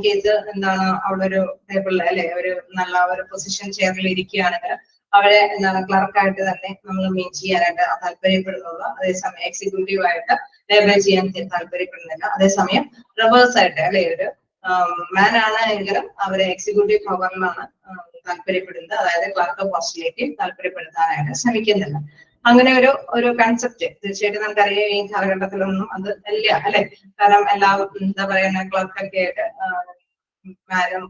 case എന്താണ് അവിടെ ഒരു ടേബിളിൽ അല്ലെ ഒരു നല്ല ഒരു പൊസിഷൻ ചെയറിൽ ഇരിക്കുകയാണെങ്കിൽ അവരെ എന്താണ് ക്ലർക്കായിട്ട് തന്നെ നമ്മൾ മീൻ ചെയ്യാനായിട്ട് താല്പര്യപ്പെടുന്നുള്ളൂ. അതേസമയം എക്സിക്യൂട്ടീവ് ആയിട്ട് ലേബൽ ചെയ്യാൻ താല്പര്യപ്പെടുന്നില്ല. അതേസമയം റിവേഴ്സ് ആയിട്ട് അല്ലെ ഒരു മാൻ ആണ് എങ്കിലും അവരെ എക്സിക്യൂട്ടീവ് പവറിലാണ് താല്പര്യപ്പെടുന്നത്, അതായത് ക്ലർക്ക് പോസ്റ്റിലേക്ക് താല്പര്യപ്പെടുത്താനായിട്ട് ശ്രമിക്കുന്നില്ല. അങ്ങനെ ഒരു കൺസെപ്റ്റ് തീർച്ചയായിട്ടും നമുക്കറിയാം ഈ കാലഘട്ടത്തിലൊന്നും അത് ഇല്ല അല്ലെ. കാരണം എല്ലാവർക്കും എന്താ പറയുന്ന ക്ലർക്കൊക്കെ ആയിട്ട്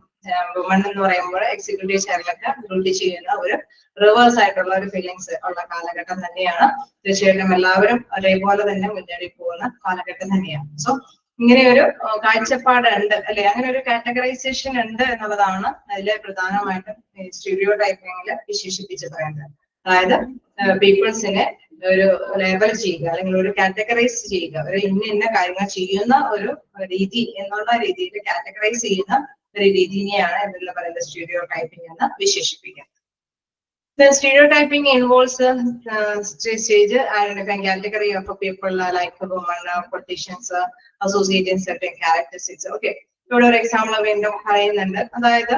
വുമൺ എന്ന് പറയുമ്പോൾ എക്സിക്യൂട്ടീവ് ചെയറിലൊക്കെ ഡ്യൂട്ടി ചെയ്യുന്ന ഒരു റിവേഴ്സ് ആയിട്ടുള്ള ഒരു ഫീലിങ്സ് ഉള്ള കാലഘട്ടം തന്നെയാണ്. തീർച്ചയായിട്ടും എല്ലാവരും ഒരേപോലെ തന്നെ മുന്നേറി പോകുന്ന കാലഘട്ടം തന്നെയാണ്. സോ ഇങ്ങനെ ഒരു കാഴ്ചപ്പാട് ഉണ്ട് അല്ലെ, അങ്ങനെ ഒരു കാറ്റഗറൈസേഷൻ ഉണ്ട് എന്നുള്ളതാണ് അതിലെ പ്രധാനമായിട്ടും സ്റ്റീരിയോ ടൈപ്പിംഗിൽ വിശേഷിപ്പിച്ച് പറയുന്നത്. അതായത് പീപ്പിൾസിനെ ഒരു ലേബൽ ചെയ്യുക അല്ലെങ്കിൽ ഒരു കാറ്റഗറൈസ് ചെയ്യുക, ഒരു ഇന്ന കാര്യങ്ങൾ ചെയ്യുന്ന ഒരു രീതി എന്നുള്ള രീതിയിൽ കാറ്റഗറൈസ് ചെയ്യുന്ന ഒരു രീതിയെയാണ് എന്തെന്ന് പറയുന്നത് സ്റ്റീരിയോ ടൈപ്പിംഗ് എന്ന് വിശേഷിപ്പിക്കുന്നത്. The stereotyping involves stage identifying category of people like women, politicians, associating certain characteristics. Okay, ഇവിടെ ഒരു എക്സാമ്പിൾ വീണ്ടും പറയുന്നുണ്ട്. അതായത്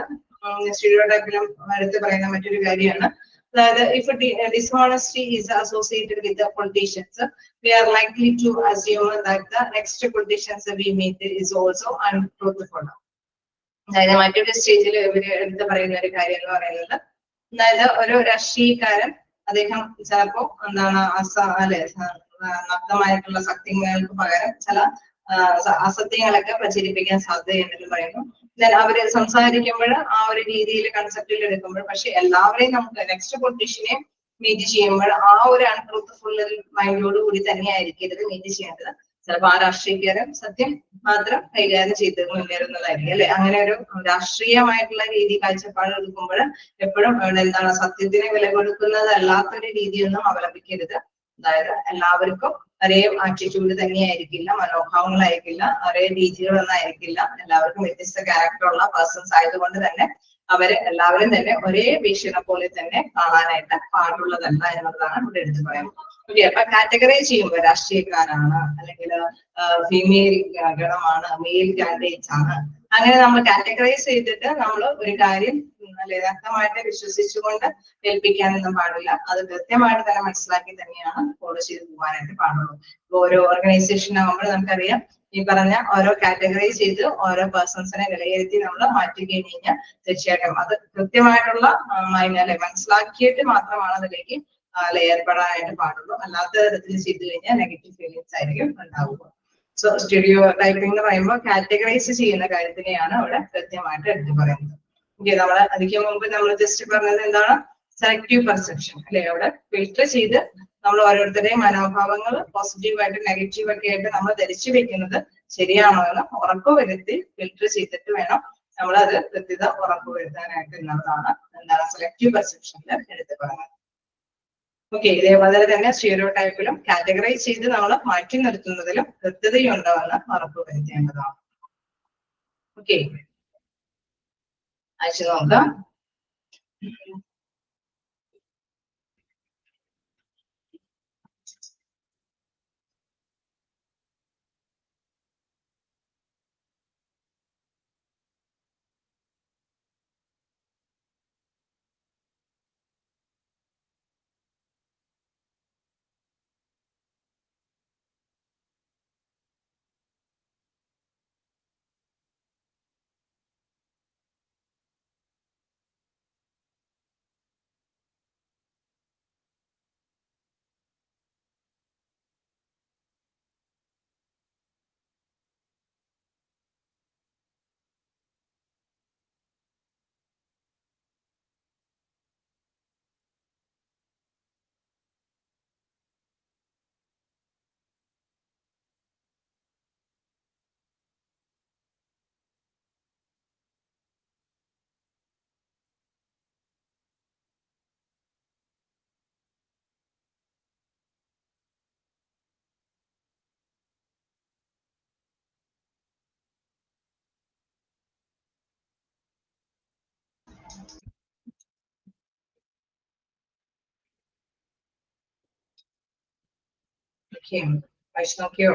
സ്റ്റീരിയോടൈപ്പിലും അടുത്ത് പറയുന്ന മറ്റൊരു കാര്യമാണ്. അതായത് if dishonesty is associated with the politicians, we are likely to assume that the next politicians we meet is also untruthful. അതായത് മറ്റൊരു സ്റ്റേജിൽ ഇവര് എടുത്ത് പറയുന്ന ഒരു കാര്യം എന്ന് പറയുന്നത്, അതായത് ഒരു രാഷ്ട്രീയക്കാരൻ അദ്ദേഹം ചിലപ്പോ എന്താണ് നഗ്നമായിട്ടുള്ള സത്യങ്ങൾക്ക് പകരം ചില അസത്യങ്ങളൊക്കെ പ്രചരിപ്പിക്കാൻ സാധ്യതയുണ്ടെന്ന് പറയുന്നു. അവര് സംസാരിക്കുമ്പോൾ ആ ഒരു രീതിയിൽ കൺസെപ്റ്റിൽ എടുക്കുമ്പോൾ പക്ഷെ എല്ലാവരെയും നമുക്ക് നെക്സ്റ്റ് പൊളിറ്റീഷ്യനെ മീറ്റ് ചെയ്യുമ്പോൾ ആ ഒരു അൺട്രൂത്ത്ഫുൾ മൈൻഡോട് കൂടി തന്നെയായിരിക്കരുത് മീറ്റ് ചെയ്യേണ്ടത്. ചിലപ്പോൾ ആ രാഷ്ട്രീയക്കാരൻ സത്യം മാത്രം കൈകാര്യം ചെയ്ത് മുന്നേറുന്നതായിരിക്കും അല്ലെ. അങ്ങനെ ഒരു രാഷ്ട്രീയമായിട്ടുള്ള രീതി കാഴ്ചപ്പാട് എടുക്കുമ്പോൾ എപ്പോഴും എന്താണ് സത്യത്തിനെ വില കൊടുക്കുന്നതല്ലാത്തൊരു രീതിയൊന്നും അവലംബിക്കരുത്. അതായത് എല്ലാവർക്കും ഒരേ ആറ്റിറ്റ്യൂഡ് തന്നെയായിരിക്കില്ല, മനോഭാവങ്ങളായിരിക്കില്ല, ഒരേ രീതികളൊന്നും ആയിരിക്കില്ല. എല്ലാവർക്കും വ്യത്യസ്ത ക്യാരക്ടറുള്ള പേഴ്സൺസ് ആയതുകൊണ്ട് തന്നെ അവര് എല്ലാവരും തന്നെ ഒരേ വീക്ഷണ പോലെ തന്നെ കാണാനായിട്ട് പാടുള്ളതല്ല എന്നുള്ളതാണ് ഇവിടെ എടുത്തു പറയുന്നത്. ഓക്കെ, അപ്പൊ കാറ്റഗറൈസ് ചെയ്യുമ്പോൾ രാഷ്ട്രീയക്കാരാണ്, അല്ലെങ്കിൽ ഫീമെയിൽ ഗണമാണ്, മെയിൽ കാൻഡിഡേറ്റ്സ് ആണ്, അങ്ങനെ നമ്മൾ കാറ്റഗറൈസ് ചെയ്തിട്ട് നമ്മൾ ഒരു കാര്യം യഥാർത്ഥമായിട്ട് വിശ്വസിച്ചുകൊണ്ട് ഏൽപ്പിക്കാനൊന്നും പാടില്ല. അത് കൃത്യമായിട്ട് തന്നെ മനസ്സിലാക്കി തന്നെയാണ് ഫോളോ ചെയ്ത് പോകാനായിട്ട് പാടുള്ളൂ. ഓരോ ഓർഗനൈസേഷൻ ആകുമ്പോൾ നമുക്കറിയാം ഈ പറഞ്ഞ ഓരോ കാറ്റഗറൈസ് ചെയ്ത് ഓരോ പേഴ്സൺസിനെ വിലയിരുത്തി നമ്മൾ മാറ്റി കഴിഞ്ഞ് കഴിഞ്ഞാൽ തീർച്ചയായിട്ടും അത് കൃത്യമായിട്ടുള്ള മനസ്സിലാക്കിയിട്ട് മാത്രമാണ് അതിലേക്ക് ഏർപ്പെടാനായിട്ട് പാടുള്ളൂ. അല്ലാത്ത തരത്തിൽ ചെയ്തു കഴിഞ്ഞാൽ നെഗറ്റീവ് ഫീലിങ്സ് ആയിരിക്കും ഉണ്ടാവുക. സോ സ്റ്റീരിയോ ടൈപ്പിംഗ് എന്ന് പറയുമ്പോൾ കാറ്റഗറൈസ് ചെയ്യുന്ന കാര്യത്തിനെയാണ് അവിടെ കൃത്യമായിട്ട് എടുത്തു പറയുന്നത്. ഓക്കെ, നമ്മൾ അതിക്ക് മുമ്പ് നമ്മൾ ജസ്റ്റ് പറഞ്ഞത് എന്താണ് സെലക്റ്റീവ് പെർസെപ്ഷൻ അല്ലെ, അവിടെ ഫിൽട്ടർ ചെയ്ത് നമ്മൾ ഓരോരുത്തരുടെയും മനോഭാവങ്ങൾ പോസിറ്റീവായിട്ട് നെഗറ്റീവ് ഒക്കെ ആയിട്ട് നമ്മൾ ധരിച്ചു വെക്കുന്നത് ശരിയാണോ എന്ന് ഉറപ്പുവരുത്തി ഫിൽട്ടർ ചെയ്തിട്ട് വേണം നമ്മൾ അത് കൃത്യത ഉറപ്പുവരുത്താനായിട്ട് എന്നുള്ളതാണ് എന്താണ് സെലക്റ്റീവ് പെർസെപ്ഷനിൽ എടുത്ത് പറയുന്നത്. ഓക്കെ, ഇതേപോലെ തന്നെ സ്റ്റീരിയോ ടൈപ്പിലും കാറ്റഗറൈസ് ചെയ്ത് നമ്മൾ മാറ്റി നിർത്തുന്നതിലും കൃത്യതയുണ്ടോ എന്ന് ഉറപ്പുവരുത്തേണ്ടതാണ്. ഓക്കെ, അയച്ചു നോക്കാം. നോക്കിയോ?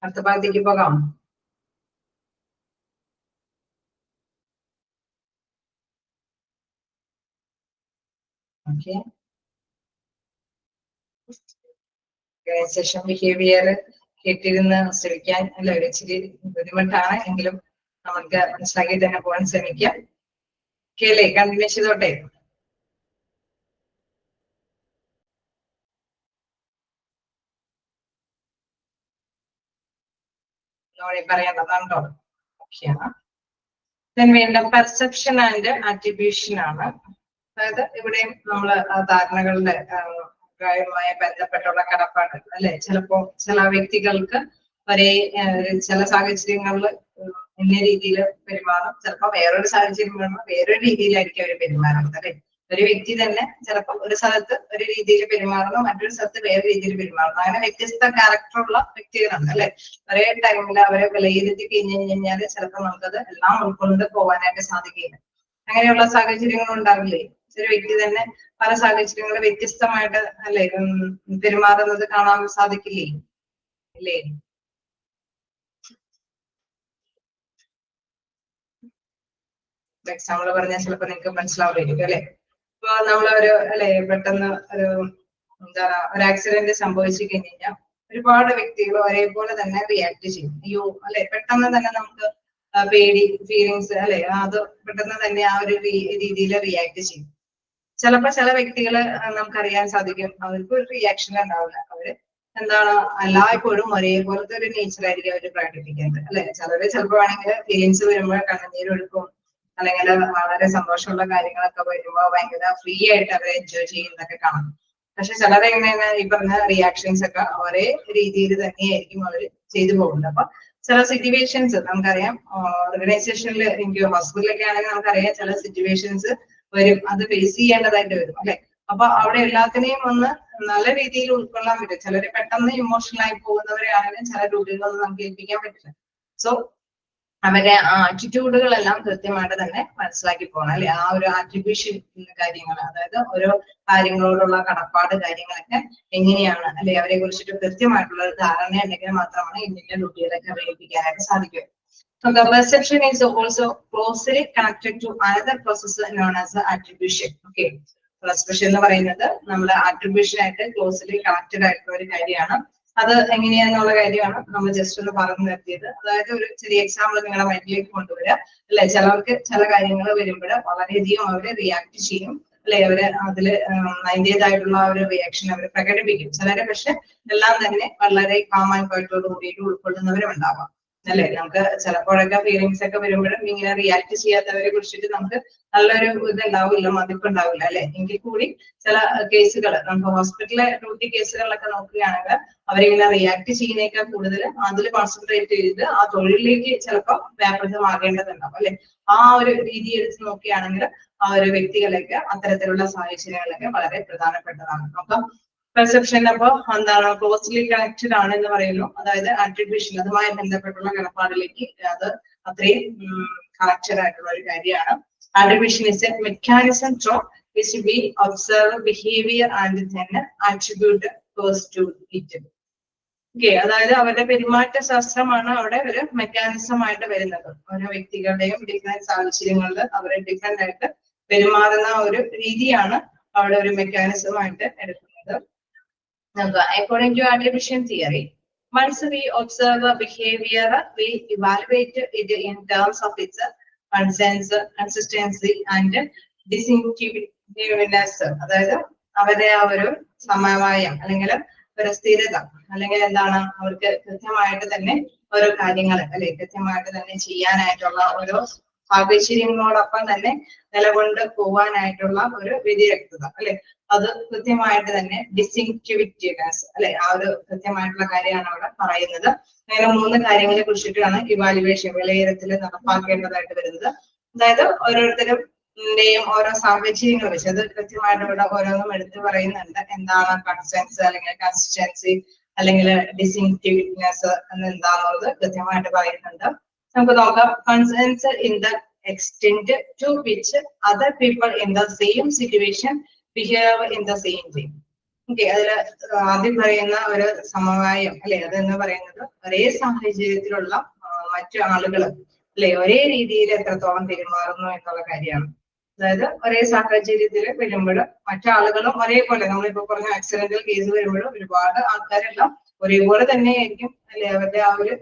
അടുത്ത ഭാഗത്തേക്ക് പോകാം. ഓക്കെ, ഓർഗനൈസേഷൻ ബിഹേവിയർ കേട്ടിരുന്ന് ശ്രമിക്കാൻ അല്ല ഒരു ഇച്ചിരി ബുദ്ധിമുട്ടാണ്, എങ്കിലും നമുക്ക് മനസ്സിലാക്കി തന്നെ പോകാൻ ശ്രമിക്കാം. ഓക്കെ അല്ലേ? കണ്ടിന്യൂ ചെയ്തോട്ടെ. പറയേണ്ടതാണോ? ഓക്കെയാണ്. വീണ്ടും പെർസെപ്ഷൻ ആൻഡ് ആട്രിബ്യൂഷൻ ആണ്. അതായത് ഇവിടെയും നമ്മൾ ധാരണകളുടെ അഭിപ്രായവുമായി ബന്ധപ്പെട്ടുള്ള കടപ്പാട് അല്ലെ. ചിലപ്പോ ചില വ്യക്തികൾക്ക് ഒരേ ചില സാഹചര്യങ്ങളിൽ ഇന്ന രീതിയിൽ പെരുമാറും, ചിലപ്പോ വേറൊരു സാഹചര്യം വേറൊരു രീതിയിലായിരിക്കും അവർ പെരുമാറുന്നത് അല്ലെ. ഒരു വ്യക്തി തന്നെ ചിലപ്പോൾ ഒരു സ്ഥലത്ത് ഒരു രീതിയിൽ പെരുമാറുന്നു, മറ്റൊരു സ്ഥലത്ത് വേറെ രീതിയിൽ പെരുമാറുന്നു. അങ്ങനെ വ്യത്യസ്ത ക്യാരക്ടറുള്ള വ്യക്തികളാണ് അല്ലെ. ഒരേ ടൈമിൽ അവരെ വിലയിരുത്തി കഴിഞ്ഞു കഴിഞ്ഞാൽ ചിലപ്പോൾ നമുക്കത് എല്ലാം ഉൾക്കൊണ്ട് പോകാനായിട്ട് സാധിക്കില്ല. അങ്ങനെയുള്ള സാഹചര്യങ്ങൾ ഉണ്ടാവില്ലേ? ഒരു വ്യക്തി തന്നെ പല സാഹചര്യങ്ങളും വ്യത്യസ്തമായിട്ട് അല്ലെ പെരുമാറുന്നത് കാണാൻ സാധിക്കില്ലേ? ഇല്ലേ? എക്സാമ്പിൾ പറഞ്ഞാൽ ചിലപ്പോ നിങ്ങൾക്ക് മനസ്സിലാവുമായിരിക്കും അല്ലെ. ഇപ്പൊ നമ്മളൊരു അല്ലെ പെട്ടെന്ന് ഒരു എന്താണ് ഒരു ആക്സിഡന്റ് സംഭവിച്ചു കഴിഞ്ഞാൽ ഒരുപാട് വ്യക്തികൾ ഒരേപോലെ തന്നെ റിയാക്ട് ചെയ്യും. അയ്യോ അല്ലെ, പെട്ടെന്ന് തന്നെ നമുക്ക് പേടി ഫീലിങ്സ് അല്ലെ, അത് പെട്ടെന്ന് തന്നെ ആ ഒരു രീതിയിൽ റിയാക്ട് ചെയ്യും. ചിലപ്പോ ചില വ്യക്തികള് നമുക്കറിയാൻ സാധിക്കും അവർക്ക് ഒരു റിയാക്ഷൻ ഉണ്ടാവില്ല. അവര് എന്താണ് എല്ലായ്പ്പോഴും ഒരേപോലത്തെ ഒരു നേച്ചർ ആയിരിക്കും അവര് പ്രകടിപ്പിക്കുന്നത് അല്ലെ. ചിലര് ചിലപ്പോ വേണമെങ്കിൽ ഫീലിങ്സ് വരുമ്പോൾ കണ്ണുനീരൊഴുക്കും, അല്ലെങ്കിൽ വളരെ സന്തോഷമുള്ള കാര്യങ്ങളൊക്കെ വരുമ്പോ ഭയങ്കര ഫ്രീ ആയിട്ട് അവരെ എൻജോയ് ചെയ്യുന്നതൊക്കെ കാണാം. പക്ഷെ ചിലരെ എങ്ങനെയാണ് ഈ പറഞ്ഞ റിയാക്ഷൻസ് ഒക്കെ ഒരേ രീതിയിൽ തന്നെയായിരിക്കും അവർ ചെയ്തു പോകുന്നത്. അപ്പൊ ചില സിറ്റുവേഷൻസ് നമുക്കറിയാം, ഓർഗനൈസേഷനിൽ എനിക്ക് ഹോസ്പിറ്റലൊക്കെ ആണെങ്കിൽ നമുക്കറിയാം ചില സിറ്റുവേഷൻസ് വരും, അത് ഫേസ് ചെയ്യേണ്ടതായിട്ട് വരും അല്ലെ. അപ്പൊ അവിടെ എല്ലാത്തിനെയും ഒന്ന് നല്ല രീതിയിൽ ഉൾക്കൊള്ളാൻ പറ്റും. ചിലര് പെട്ടെന്ന് ഇമോഷണൽ ആയി പോകുന്നവരെയാണെങ്കിലും ചില രൂപങ്ങളൊന്നും നമുക്ക് ഏൽപ്പിക്കാൻ പറ്റില്ല. സോ അവരുടെ ആറ്റിറ്റ്യൂഡുകളെല്ലാം കൃത്യമായിട്ട് തന്നെ മനസ്സിലാക്കി പോകണം അല്ലെ. ആ ഒരു ആട്രിബ്യൂഷൻ കാര്യങ്ങൾ, അതായത് ഓരോ കാര്യങ്ങളോടുള്ള കടപ്പാട് കാര്യങ്ങളൊക്കെ എങ്ങനെയാണ് അല്ലെ, അവരെ കുറിച്ചിട്ട് കൃത്യമായിട്ടുള്ള ഒരു ധാരണ ഉണ്ടെങ്കിൽ മാത്രമാണ് ഇന്ത്യയിലെ കുട്ടികളൊക്കെ പ്രയോഗിപ്പിക്കാനായിട്ട് സാധിക്കുക. So the perception is also closely connected to another process known as attribution. Okay, perception എന്ന് പറയുന്നത് നമ്മൾ attribution ആയിട്ട് ക്ലോസ്ലി കണക്റ്റഡ് ആയിട്ടുള്ള ഒരു കാര്യമാണ്. അത് എങ്ങനെയാന്നുള്ള കാര്യമാണ് നമ്മൾ ജസ്റ്റ് ഒന്ന് പറഞ്ഞു നിർത്തിയത്. അതായത് ഒരു ചെറിയ എക്സാമ്പിൾ നിങ്ങളുടെ മൈൻഡിലേക്ക് കൊണ്ടുവരിക അല്ലെ. ചിലർക്ക് ചില കാര്യങ്ങൾ വരുമ്പോൾ വളരെയധികം അവര് റിയാക്ട് ചെയ്യും അല്ലെ, അവര് അതില് അതിൻ്റെതായിട്ടുള്ള ഒരു റിയാക്ഷൻ അവർ പ്രകടിപ്പിക്കും. ചിലരെ പക്ഷെ എല്ലാം തന്നെ വളരെ കാം ആൻഡ് ക്വയറ്റോട് കൂടിയിട്ട് ഉൾക്കൊള്ളുന്നവരും ഉണ്ടാവാം അല്ലെ. നമുക്ക് ചിലപ്പോഴൊക്കെ ഫീലിങ്സ് ഒക്കെ വരുമ്പോഴും ഇങ്ങനെ റിയാക്ട് ചെയ്യാത്തവരെ കുറിച്ചിട്ട് നമുക്ക് നല്ലൊരു ഇത് ഉണ്ടാവില്ല, മതിപ്പുണ്ടാവില്ല അല്ലെ. എങ്കിൽ കൂടി ചില കേസുകൾ നമുക്ക് ഹോസ്പിറ്റലിലെ ഡ്യൂട്ടി കേസുകളിലൊക്കെ നോക്കുകയാണെങ്കിൽ അവരിങ്ങനെ റിയാക്ട് ചെയ്യുന്നേക്കാൾ കൂടുതൽ അതിൽ കോൺസെൻട്രേറ്റ് ചെയ്ത് ആ തൊഴിലിലേക്ക് ചിലപ്പോൾ വ്യാപൃതമാകേണ്ടതുണ്ടാവും അല്ലെ. ആ ഒരു രീതി എടുത്ത് നോക്കുകയാണെങ്കിൽ ആ ഒരു വ്യക്തികളൊക്കെ അത്തരത്തിലുള്ള സാഹചര്യങ്ങളൊക്കെ വളരെ പ്രധാനപ്പെട്ടതാണ്. അപ്പം പെർസെപ്ഷൻ അപ്പോ എന്താണ് ക്ലോസ്ലി കണക്റ്റഡ് ആണ് എന്ന് പറയുന്നു. അതായത് ആട്രിബ്യൂഷൻ അതുമായി ബന്ധപ്പെട്ടുള്ള കടപ്പാടിലേക്ക് അത് അത്രയും കണക്റ്റഡ് ആയിട്ടുള്ള ഒരു കാര്യമാണ്. Attribution is a mechanism through which we observe behavior and then attribute cause to it. Okay, അതായത് അവരുടെ പെരുമാറ്റ ശാസ്ത്രമാണ് അവിടെ ഒരു മെക്കാനിസം ആയിട്ട് വരുന്നത്. ഓരോ വ്യക്തികളുടെയും ഡിഫറെന്റ് സാഹചര്യങ്ങളിൽ അവരെ ഡിഫറെന്റ് ആയിട്ട് പെരുമാറുന്ന ഒരു രീതിയാണ് അവിടെ ഒരു മെക്കാനിസം ആയിട്ട് എടുക്കുന്നത്. According to attribution theory, once we observe a behavior, we evaluate it in terms of its consistency and distinctiveness. അതായത് അവരുടെ ആ ഒരു സമവായം അല്ലെങ്കിൽ ഒരു സ്ഥിരത അല്ലെങ്കിൽ എന്താണ് അവർക്ക് കൃത്യമായിട്ട് തന്നെ ഓരോ കാര്യങ്ങൾ അല്ലെ കൃത്യമായിട്ട് തന്നെ ചെയ്യാനായിട്ടുള്ള ഓരോ സാഹചര്യങ്ങളോടൊപ്പം തന്നെ നിലകൊണ്ട് പോവാനായിട്ടുള്ള ഒരു വ്യതിരക്തത അല്ലെ, അത് കൃത്യമായിട്ട് തന്നെ ഡിസ്റ്റിങ്ക്റ്റിവിറ്റിനെസ് അല്ലെ, ആ ഒരു കൃത്യമായിട്ടുള്ള കാര്യമാണ് അവിടെ പറയുന്നത്. അങ്ങനെ 3 കാര്യങ്ങളെ കുറിച്ചിട്ടാണ് ഇവാലുവേഷൻ വിലയിരുത്തൽ നടപ്പാക്കേണ്ടതായിട്ട് വരുന്നത്. അതായത് ഓരോരുത്തരും ഓരോ സാഹചര്യങ്ങൾ വെച്ച് അത് കൃത്യമായിട്ട് ഇവിടെ ഓരോന്നും എടുത്തു പറയുന്നുണ്ട്. എന്താണ് കൺസെൻസ് അല്ലെങ്കിൽ കൺസിസ്റ്റൻസി അല്ലെങ്കിൽ ഡിസ്റ്റിങ്ക്റ്റിവ്നെസ് എന്താണെന്നുള്ളത് കൃത്യമായിട്ട് പറയുന്നുണ്ട്. നമുക്ക് നോക്കാം. Consensus in the extent to which other people in the same situation behave in the same way. Okay, അതിൽ ആദ്യം പറയുന്ന ഒരു സമവായം അല്ലെ, അതെന്ന് പറയുന്നത് ഒരേ സാഹചര്യത്തിലുള്ള മറ്റു ആളുകൾ അല്ലെ ഒരേ രീതിയിൽ എത്രത്തോളം പെരുമാറുന്നു എന്നുള്ള കാര്യമാണ്. അതായത് ഒരേ സാഹചര്യത്തിൽ വരുമ്പോൾ മറ്റാളുകളും ഒരേപോലെ, നമ്മളിപ്പോ പറഞ്ഞ ആക്സിഡന്റൽ കേസ് വരുമ്പോഴും ഒരുപാട് ആൾക്കാരെല്ലാം ഒരേപോലെ തന്നെയായിരിക്കും അല്ലെ അവരുടെ ആ ഒരു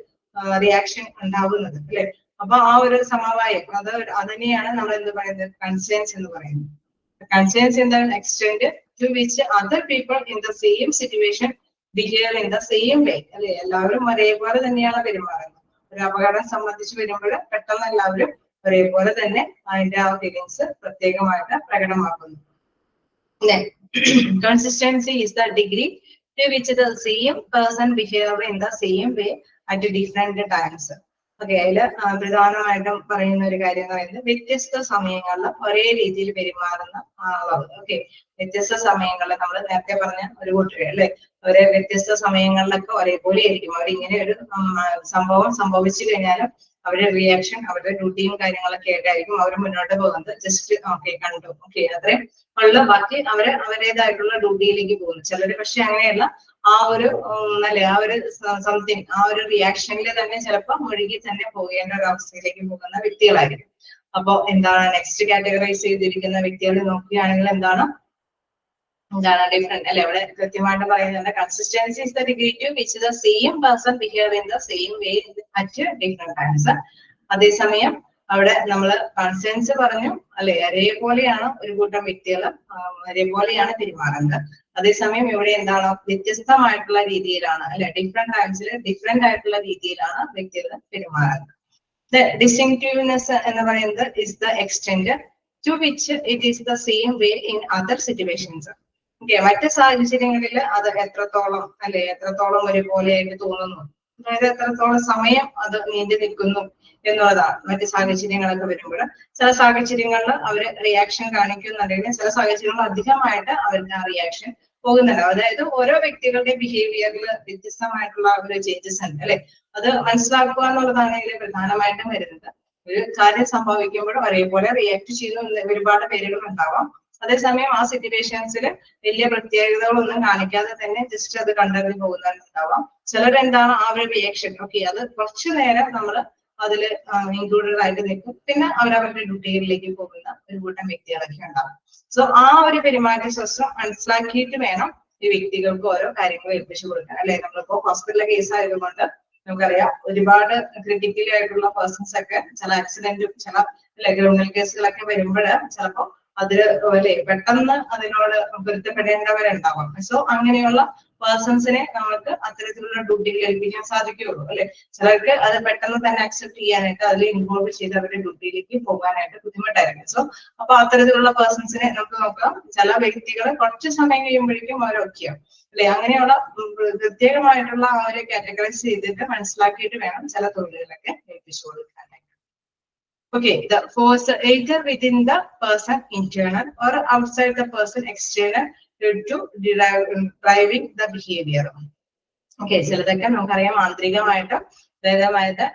റിയാക്ഷൻ ഉണ്ടാവുന്നത് അല്ലെ. അപ്പൊ ആ ഒരു സമവായം അത് തന്നെയാണ് നമ്മൾ എന്ത് പറയുന്നത് കൺസേൺസ് എന്ന് പറയുന്നത്. Concerns in the extent to which other people in the same situation behave in the same way. അല്ലെ, എല്ലാവരും ഒരേപോലെ തന്നെയാണ് പെരുമാറുന്നത്. ഒരു അപകടം സംബന്ധിച്ച് വരുമ്പോൾ പെട്ടെന്ന് എല്ലാവരും ഒരേപോലെ തന്നെ അതിന്റെ ആ ഫീലിങ്സ് പ്രത്യേകമായിട്ട് പ്രകടമാക്കുന്നു. Consistency is the degree to which the same person behave in the same way at different times. Okay, അതില് പ്രധാനമായിട്ടും പറയുന്ന ഒരു കാര്യം എന്ന് പറയുന്നത് വ്യത്യസ്ത സമയങ്ങളിൽ ഒരേ രീതിയിൽ പെരുമാറുന്ന ആളാണ്. ഓക്കെ, വ്യത്യസ്ത സമയങ്ങളിൽ നമ്മൾ നേരത്തെ പറഞ്ഞ ഒരു കൂട്ടര് അല്ലെ, അവരെ വ്യത്യസ്ത സമയങ്ങളിലൊക്കെ ഒരേപോലെ ആയിരിക്കും. അവരിങ്ങനെ ഒരു സംഭവം സംഭവിച്ചു കഴിഞ്ഞാലും അവരുടെ റിയാക്ഷൻ അവരുടെ ഡ്യൂട്ടിയും കാര്യങ്ങളൊക്കെ ആയിട്ടായിരിക്കും അവർ മുന്നോട്ട് പോകുന്നത്. ജസ്റ്റ് ഓക്കെ കണ്ടു ഓക്കെ അത്രയും ഉള്ള, ബാക്കി അവര് അവരുടേതായിട്ടുള്ള ഡ്യൂട്ടിയിലേക്ക് പോകുന്നു. ചിലര് പക്ഷെ അങ്ങനെയല്ല, ആ ഒരു അല്ലെ ആ ഒരു സംതിങ് ആ ഒരു റിയാക്ഷനിൽ തന്നെ ചിലപ്പോൾ മുഴുകി തന്നെ പോകേണ്ട ഒരു അവസ്ഥയിലേക്ക് പോകുന്ന വ്യക്തികളായിരിക്കും. അപ്പൊ എന്താണ് നെക്സ്റ്റ് കാറ്റഗറൈസ് ചെയ്തിരിക്കുന്ന വ്യക്തികൾ നോക്കുകയാണെങ്കിൽ എന്താണ് ഡിഫറെന്റ് അല്ലെ, അവിടെ കൃത്യമായിട്ട് പറയുന്നുണ്ട്. Consistency is the degree to which the same person behave in the same way at different times. അതേസമയം അവിടെ നമ്മൾ കൺസേൺസ് പറഞ്ഞു അല്ലെ, ഒരേപോലെയാണ് ഒരു കൂട്ടം വ്യക്തികൾ ഒരേപോലെയാണ് പെരുമാറുന്നത്. അതേസമയം ഇവിടെ എന്താണ് വ്യത്യസ്തമായിട്ടുള്ള രീതിയിലാണ് അല്ലെ, ഡിഫറെന്റ് ടൈംസിൽ ഡിഫറെന്റ് ആയിട്ടുള്ള രീതിയിലാണ് വ്യക്തികൾ പെരുമാറുന്നത്. ദ ഡിസ്റ്റിങ്ക്റ്റീവ്നെസ് എന്ന് പറയുന്നത് is the extent to which it is the same way in other situations. Okay, മറ്റ് സാഹചര്യങ്ങളിൽ അത് എത്രത്തോളം അല്ലെ എത്രത്തോളം ഒരുപോലെയായിട്ട് തോന്നുന്നു, അതായത് എത്രത്തോളം സമയം അത് നീണ്ടു നിൽക്കുന്നു എന്നുള്ളതാണ്. മറ്റ് സാഹചര്യങ്ങളൊക്കെ വരുമ്പോൾ ചില സാഹചര്യങ്ങളിൽ അവര് റിയാക്ഷൻ കാണിക്കുന്നുണ്ടെങ്കിൽ ചില സാഹചര്യങ്ങളിൽ അധികമായിട്ട് അവരുടെ ആ റിയാക്ഷൻ പോകുന്നുണ്ടാവും. അതായത് ഓരോ വ്യക്തികളുടെ ബിഹേവിയറിൽ വ്യത്യസ്തമായിട്ടുള്ള ഒരു ചേഞ്ചസ് ഉണ്ട് അല്ലെ. അത് മനസ്സിലാക്കുക എന്നുള്ളതാണ് ഇതിൽ പ്രധാനമായിട്ടും വരുന്നത്. ഒരു കാര്യം സംഭവിക്കുമ്പോൾ ഒരേപോലെ റിയാക്ട് ചെയ്യുന്ന ഒരുപാട് പേരുകൾ ഉണ്ടാവാം. അതേസമയം ആ സിറ്റുവേഷൻസിൽ വലിയ പ്രത്യേകതകളൊന്നും കാണിക്കാതെ തന്നെ ജസ്റ്റ് അത് കണ്ടറിഞ്ഞ് പോകുന്നവരുണ്ടാവാം. ചിലരെന്താണ് ആ ഒരു റിയാക്ഷൻ, ഓക്കെ, അത് കുറച്ചു നേരം നമ്മൾ അതിൽ ഇൻക്ലൂഡഡ് ആയിട്ട് നിൽക്കും, പിന്നെ അവരവരുടെ ഡ്യൂട്ടികളിലേക്ക് പോകുന്ന ഒരു കൂട്ടം വ്യക്തികളൊക്കെ ഉണ്ടാവും. സോ ആ ഒരു പെരുമാറ്റ ശാസ്ത്രം മനസ്സിലാക്കിയിട്ട് വേണം ഈ വ്യക്തികൾക്ക് ഓരോ കാര്യങ്ങൾ ഏൽപ്പിച്ചു കൊടുക്കാൻ, അല്ലെ? നമ്മളിപ്പോ ഹോസ്പിറ്റലിലെ കേസ് ആയതുകൊണ്ട് നമുക്കറിയാം ഒരുപാട് ക്രിട്ടിക്കലി ആയിട്ടുള്ള പേഴ്സൺസ് ഒക്കെ ചില ആക്സിഡന്റും ചില ക്രിമിനൽ കേസുകളൊക്കെ വരുമ്പോൾ ചിലപ്പോൾ അതില് അല്ലെ പെട്ടെന്ന് അതിനോട് പൊരുത്തപ്പെടേണ്ടവരുണ്ടാവാം. സോ അങ്ങനെയുള്ള പേഴ്സൺസിനെ നമുക്ക് അത്തരത്തിലുള്ള ഡ്യൂട്ടികൾ ഏൽപ്പിക്കാൻ സാധിക്കുകയുള്ളൂ, അല്ലെ? ചിലർക്ക് അത് പെട്ടെന്ന് തന്നെ അക്സെപ്റ്റ് ചെയ്യാനായിട്ട് അതിൽ ഇൻവോൾവ് ചെയ്ത് അവരുടെ ഡ്യൂട്ടിയിലേക്ക് പോകാനായിട്ട് ബുദ്ധിമുട്ടായിരിക്കും. സോ അപ്പൊ അത്തരത്തിലുള്ള പേഴ്സൺസിനെ നമുക്ക് നോക്കാം. ചില വ്യക്തികൾ കുറച്ച് സമയം കഴിയുമ്പോഴേക്കും അവരൊക്കെയാവും, അല്ലെ? അങ്ങനെയുള്ള പ്രത്യേകമായിട്ടുള്ള അവരെ കാറ്റഗറൈസ് ചെയ്തിട്ട് മനസ്സിലാക്കിയിട്ട് വേണം ചില തൊഴിലുകളൊക്കെ ഏൽപ്പിച്ചു കൊടുക്കാനായിട്ട്. Okay, the force either within the person internal or outside the person external to driving the behavior. Okay, ചിലതൊക്കെ നമുക്കറിയാം ആന്തരികമായിട്ട്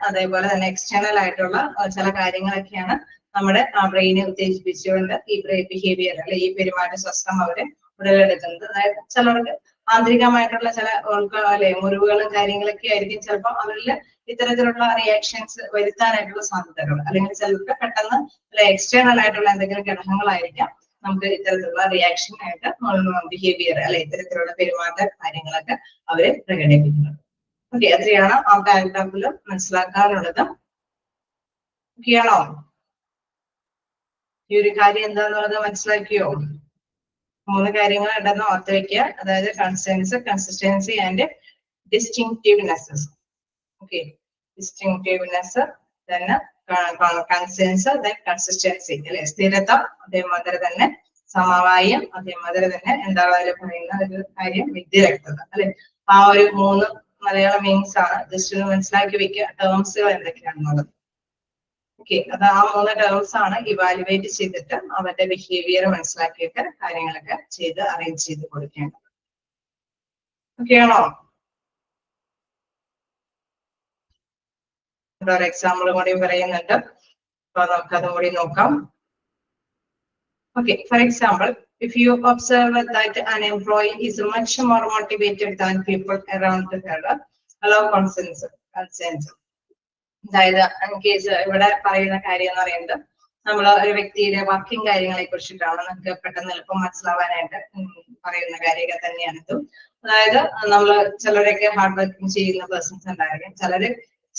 അതേപോലെ തന്നെ എക്സ്റ്റേണൽ ആയിട്ടുള്ള ചില കാര്യങ്ങളൊക്കെയാണ് നമ്മുടെ ബ്രെയിനെ ഉത്തേജിപ്പിച്ചുകൊണ്ട് ഈ ബിഹേവിയർ അല്ലെ ഈ പെരുമാറ്റ ശാസ്ത്രം അവര് ഉടലെടുക്കുന്നത്. അതായത് ചിലർക്ക് ആന്തരികമായിട്ടുള്ള ചില അല്ലെ മുറിവുകളും കാര്യങ്ങളൊക്കെ ആയിരിക്കും ചിലപ്പോൾ അവരിൽ ഇത്തരത്തിലുള്ള റിയാക്ഷൻസ് വരുത്താനായിട്ടുള്ള സാധ്യതകൾ, അല്ലെങ്കിൽ ചിലർക്ക് പെട്ടെന്ന് അല്ലെ എക്സ്റ്റേണൽ ആയിട്ടുള്ള എന്തെങ്കിലും ഘടകങ്ങളായിരിക്കാം നമുക്ക് ഇത്തരത്തിലുള്ള റിയാക്ഷൻ ആയിട്ട് ബിഹേവിയർ അല്ലെ ഇത്തരത്തിലുള്ള പെരുമാറ്റ കാര്യങ്ങളൊക്കെ അവര് പ്രകടിപ്പിക്കുന്നത്. ഓക്കെ, അത്രയാണ് ആ പാരഗ്രാഫിൽ മനസ്സിലാക്കാനുള്ളത്. ഓക്കെയാണോ? ഈ ഒരു കാര്യം എന്താന്നുള്ളത് മനസ്സിലാക്കിയോ? 3 കാര്യങ്ങൾ ഉണ്ടെന്ന് ഓർത്ത് വെക്കുക. അതായത് കൺസേൺസ്, കൺസിസ്റ്റൻസി ആൻഡ് ഡിസ്റ്റിങ്ക്റ്റീവ്നെസ്സസ്. ഓക്കെ, ഡിസ്റ്റിങ്ക്റ്റീവ്നെസ്, തന്നെ കൺസേൺസ്, കൺസിസ്റ്റൻസി അല്ലെ സ്ഥിരത, അതേമാതിരി തന്നെ സമവായം, അതേമാതിരി തന്നെ എന്താ പറയുന്ന ഒരു കാര്യം വിദ്യരക്തത അല്ലെ. ആ ഒരു 3 മലയാളം മീൻസ് ആണ്. ജസ്റ്റ് ഒന്ന് മനസ്സിലാക്കി വെക്കുക ടേംസുകൾ എന്തൊക്കെയാണെന്നുള്ളത്. ഓക്കെ, അത് ആ 3 ടേംസ് ആണ് ഇവാലുവേറ്റ് ചെയ്തിട്ട് അവരുടെ ബിഹേവിയർ മനസ്സിലാക്കിയിട്ട് കാര്യങ്ങളൊക്കെ ചെയ്ത് അറേഞ്ച് ചെയ്ത് കൊടുക്കേണ്ടത്. ഓക്കെ ആണോ? ഒരു എക്സാമ്പിൾ കൂടി പറയുന്നുണ്ട്, അപ്പൊ നമുക്ക് അതും കൂടി നോക്കാം. Okay, for example, if you observe that an employee is much more motivated than people around her, allow consensus. അതായത് കേസ് ഇവിടെ പറയുന്ന കാര്യം എന്ന് പറയുന്നത് നമ്മൾ ഒരു വ്യക്തിയുടെ വർക്കിംഗ് കാര്യങ്ങളെ കുറിച്ചിട്ടാണ് നമുക്ക് പെട്ടെന്ന് എളുപ്പം മനസ്സിലാവാനായിട്ട് പറയുന്ന കാര്യങ്ങൾ തന്നെയാണ് ഇതും. അതായത് നമ്മള് ചിലരൊക്കെ ഹാർഡ് വർക്കിംഗ് ചെയ്യുന്ന പേഴ്സൺസ് ഉണ്ടായിരിക്കും. ചിലര്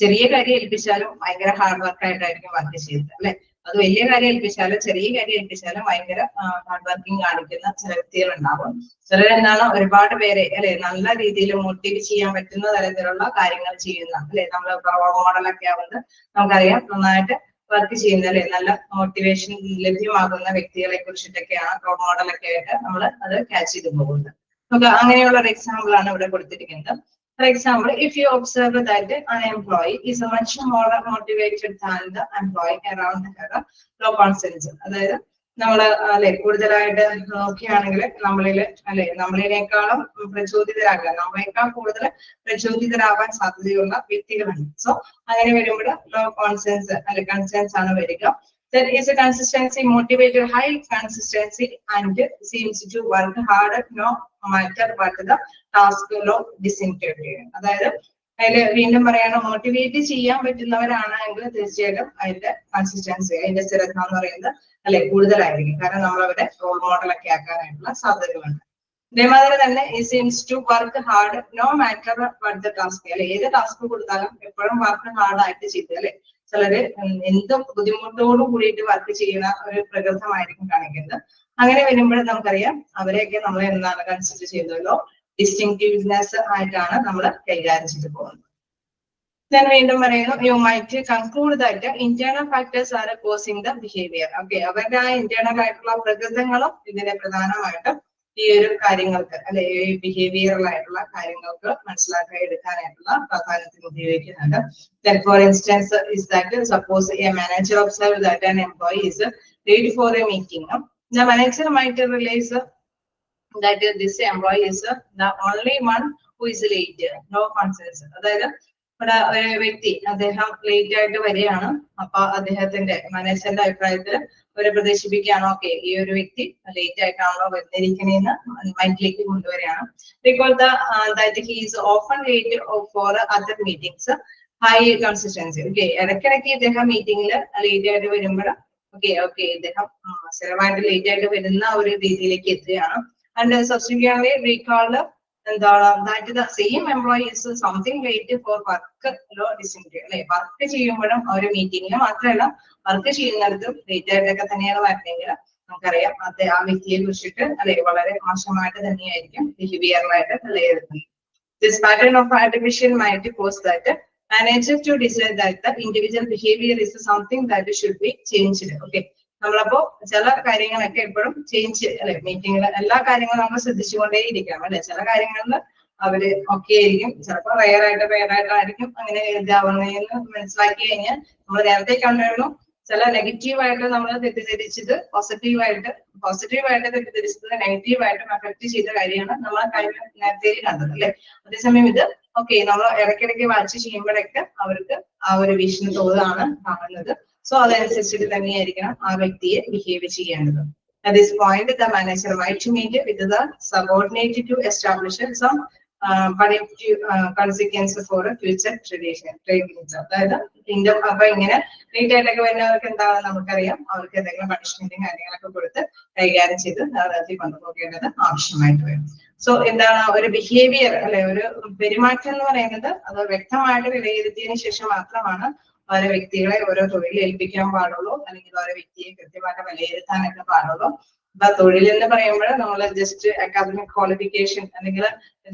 ചെറിയ കാര്യം ഏൽപ്പിച്ചാലും ഭയങ്കര ഹാർഡ് വർക്ക് ആയിട്ടായിരിക്കും വർക്ക് ചെയ്യുന്നത്, അല്ലെ? അത് വലിയ കാര്യം ഏൽപ്പിച്ചാലും ചെറിയ കാര്യം ഏൽപ്പിച്ചാലും ഭയങ്കര ഹാർഡ് വർക്കിംഗ് കാണിക്കുന്ന ചില വ്യക്തികൾ ഉണ്ടാവും. ചിലരെന്താണ് ഒരുപാട് പേരെ അല്ലെ നല്ല രീതിയിൽ മോട്ടിവേറ്റ് ചെയ്യാൻ പറ്റുന്ന തരത്തിലുള്ള കാര്യങ്ങൾ ചെയ്യുന്ന അല്ലെ നമ്മൾ റോൾ മോഡലൊക്കെ ആവുന്നത് നമുക്കറിയാം. നന്നായിട്ട് വർക്ക് ചെയ്യുന്ന അല്ലെ നല്ല മോട്ടിവേഷൻ ലഭ്യമാകുന്ന വ്യക്തികളെ കുറിച്ചിട്ടൊക്കെയാണ് റോൾ മോഡലൊക്കെ ആയിട്ട് നമ്മൾ അത് ക്യാച്ച് ചെയ്ത് പോകുന്നത്. നമുക്ക് അങ്ങനെയുള്ള ഒരു എക്സാമ്പിൾ ആണ് ഇവിടെ കൊടുത്തിരിക്കുന്നത്. For example, if you observe that an employee is much more motivated than the employee around her, low consensus. അതായത് നമ്മള് അല്ലെ കൂടുതലായിട്ട് നോക്കുകയാണെങ്കിൽ നമ്മളേക്കാളും പ്രചോദിതരാകാൻ നമ്മളെക്കാൾ കൂടുതൽ പ്രചോദിതരാകാൻ സാധ്യതയുള്ള വ്യക്തികളാണ്. സോ അങ്ങനെ വരുമ്പോൾ ലോ കോൺസെൻസ് അല്ലെ കൺസെൻസ് ആണ് വരിക. There is a consistency, motivated, high consistency and seems to work hard no matter what the task, low disinterested. അതായത് അതില് വീണ്ടും പറയണം, മോട്ടിവേറ്റ് ചെയ്യാൻ പറ്റുന്നവരാണെങ്കിൽ തീർച്ചയായിട്ടും അതിന്റെ കൺസിസ്റ്റൻസി അതിന്റെ സ്ഥിരത എന്ന് പറയുന്നത് അല്ലെ കൂടുതലായിരിക്കും. കാരണം നമ്മൾ അവരെ റോൾ മോഡലൊക്കെ ആക്കാനായിട്ടുള്ള സാധ്യതകളുണ്ട്. അതേമാതിരി തന്നെ ഈ seems to work hard no matter what the task അല്ലെ ഏത് ടാസ്ക് കൊടുത്താലും എപ്പോഴും വർക്ക് ഹാർഡ് ആയിട്ട് ചെയ്ത് അല്ലെ ചിലര് എന്തും ബുദ്ധിമുട്ടോട് കൂടിയിട്ട് വർക്ക് ചെയ്യുന്ന ഒരു പ്രകൃതമായിരിക്കും കാണിക്കുന്നത്. അങ്ങനെ വരുമ്പോൾ നമുക്കറിയാം അവരെയൊക്കെ നമ്മൾ എന്താണ് കൺസിഡർ ചെയ്തല്ലോ ഡിസ്റ്റിങ്ക്റ്റീവ്നെസ് ആയിട്ടാണ് നമ്മൾ കൈകാര്യം ചെയ്ത് പോകുന്നത്. ഞാൻ വീണ്ടും പറയുന്നു, you might conclude that internal factors R causing the behaviour. Okay, അവരുടെ ആ ഇന്റേണൽ ആയിട്ടുള്ള പ്രകൃതങ്ങളും ഇതിനെ പ്രധാനമായിട്ടും ഈ ഒരു കാര്യങ്ങൾക്ക് അല്ലെ ഈ ബിഹേവിയറൽ ആയിട്ടുള്ള കാര്യങ്ങൾക്ക് മനസ്സിലാക്കി എടുക്കാനായിട്ടുള്ള പ്രാധാന്യത്തിൽ ഉപയോഗിക്കുന്നുണ്ട്. Then for instance is that suppose a manager observes that an employee is late for a meeting. The manager might realize that this employee is the only one who is late. No consensus. അതായത് ഒരു വ്യക്തി അദ്ദേഹം late ആയിട്ട് വരികയാണ്. അപ്പൊ അദ്ദേഹത്തിന്റെ മാനേജറിന്റെ അഭിപ്രായത്തിൽ അവരെ പ്രദർശിപ്പിക്കുകയാണ്, ഓക്കെ ഈ ഒരു വ്യക്തി ലേറ്റ് ആയിട്ടാണല്ലോ വന്നിരിക്കണേന്ന് മൈൻഡിലേക്ക് കൊണ്ടുവരികയാണ്. Because that he is often late for other meetings high consistency. Okay, ഇടയ്ക്കിടയ്ക്ക് ഇദ്ദേഹം മീറ്റിംഗിൽ ലേറ്റ് ആയിട്ട് വരുമ്പോൾ ഓക്കെ ഇദ്ദേഹം സ്ഥിരമായിട്ട് ലേറ്റ് ആയിട്ട് വരുന്ന ഒരു രീതിയിലേക്ക് എത്തുകയാണ്. ആൻഡ് സബ്സിക്വന്റ്ലി റീകാൾഡ് എന്താണ് that the same employee is something late four work discipline അല്ലെ. വർക്ക് ചെയ്യുമ്പോഴും ഒരു മീറ്റിംഗിൽ മാത്രമല്ല വർക്ക് ചെയ്യുന്നിടത്തും ലേറ്റ് ആയിട്ടൊക്കെ തന്നെയാണ് വരണമെങ്കിൽ നമുക്കറിയാം ആ വ്യക്തിയെ കുറിച്ചിട്ട് അല്ലെ വളരെ മോശമായിട്ട് തന്നെയായിരിക്കും ബിഹേവിയറിലായിട്ട് വിലയിരുത്തുന്നത്. This pattern of artificial might cause that manager to decide that the individual behavior is something that should be changed. Okay, നമ്മളപ്പോ ചില കാര്യങ്ങളൊക്കെ എപ്പോഴും ചേഞ്ച് അല്ലെ, മീറ്റിംഗിൽ എല്ലാ കാര്യങ്ങളും നമ്മൾ ശ്രദ്ധിച്ചുകൊണ്ടേ ഇരിക്കണം അല്ലെ. ചില കാര്യങ്ങളിൽ അവര് ഒക്കെ ആയിരിക്കും, ചിലപ്പോൾ റെയർ ആയിട്ടായിരിക്കും അങ്ങനെ ഇതാവുന്നതെന്ന് മനസ്സിലാക്കി കഴിഞ്ഞാൽ നമ്മൾ നേരത്തെ കണ്ടിരുന്നു. ചില നെഗറ്റീവായിട്ട് നമ്മൾ തെറ്റിദ്ധരിച്ചത് പോസിറ്റീവായിട്ട് തെറ്റിദ്ധരിച്ചത് നെഗറ്റീവായിട്ടും അഫക്ട് ചെയ്ത കാര്യമാണ് നമ്മൾ നേരത്തെ കണ്ടത് അല്ലെ. അതേസമയം ഇത് ഓക്കെ നമ്മൾ ഇടയ്ക്കിടയ്ക്ക് വാച്ച് ചെയ്യുമ്പോഴൊക്കെ അവർക്ക് ആ ഒരു വീക്ഷണത്തോടാണ് കാണുന്നത്. സോ അതനുസരിച്ചിട്ട് തന്നെയായിരിക്കണം ആ വ്യക്തിയെ ബിഹേവ് ചെയ്യേണ്ടത്. At this point, the manager might meet with the subordinate to establish some consequences for a future trading. അതായത് അപ്പൊ ഇങ്ങനെ ലേറ്റ് ആയിട്ടൊക്കെ വരുന്നവർക്ക് എന്താണ് നമുക്കറിയാം, അവർക്ക് എന്തെങ്കിലും പണിഷ്മെന്റും കാര്യങ്ങളൊക്കെ കൊടുത്ത് കൈകാര്യം ചെയ്ത് നടത്തി കൊണ്ടുപോകേണ്ടത് ആവശ്യമായിട്ട് വരും. സോ എന്താണ് ഒരു ബിഹേവിയർ അല്ലെ, ഒരു പെരുമാറ്റം എന്ന് പറയുന്നത് അത് വ്യക്തമായിട്ട് വിലയിരുത്തിയതിനു ശേഷം മാത്രമാണ് ഓരോ വ്യക്തികളെ ഓരോ തൊഴിൽ ഏൽപ്പിക്കാൻ പാടുള്ളൂ, അല്ലെങ്കിൽ ഓരോ വ്യക്തിയെ കൃത്യമായിട്ട് വിലയിരുത്താനൊക്കെ പാടുള്ളൂ. അപ്പൊ തൊഴിൽ എന്ന് പറയുമ്പോൾ നമ്മൾ ജസ്റ്റ് അക്കാദമിക് ക്വാളിഫിക്കേഷൻ അല്ലെങ്കിൽ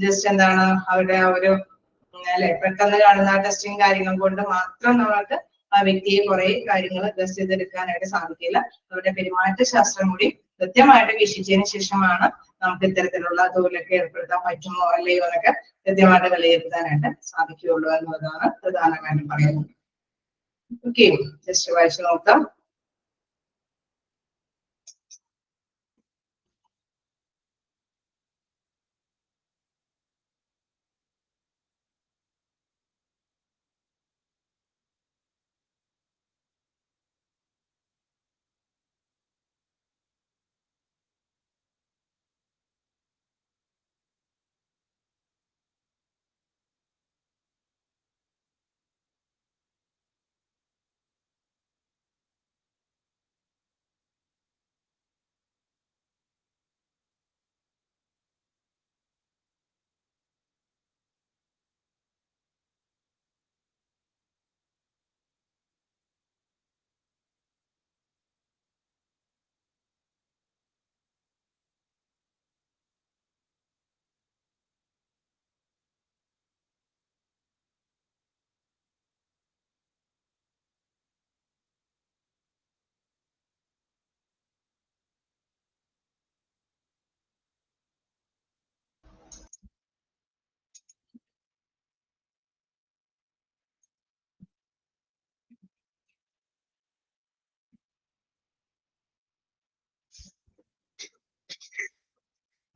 ജസ്റ്റ് എന്താണ് അവരുടെ ആ ഒരു അല്ലെ പെട്ടെന്ന് കാണുന്ന ടെസ്റ്റിംഗ് കാര്യങ്ങൾ കൊണ്ട് മാത്രം നമ്മൾക്ക് ആ വ്യക്തിയെ കുറെ കാര്യങ്ങൾ ടെസ്റ്റ് ചെയ്തെടുക്കാനായിട്ട് സാധിക്കില്ല. അവരുടെ പെരുമാറ്റ ശാസ്ത്രം കൂടി കൃത്യമായിട്ട് വീക്ഷിച്ചതിന് ശേഷമാണ് നമുക്ക് ഇത്തരത്തിലുള്ള തൊഴിലൊക്കെ ഏർപ്പെടുത്താൻ പറ്റുമോ അല്ലയോ എന്നൊക്കെ കൃത്യമായിട്ട് വിലയിരുത്താനായിട്ട് സാധിക്കുകയുള്ളൂ എന്നുള്ളതാണ് പ്രധാനമായിട്ടും പറയുന്നത്. ഓക്കെ, ജസ്റ്റ് വായിച്ചു നോക്കാം.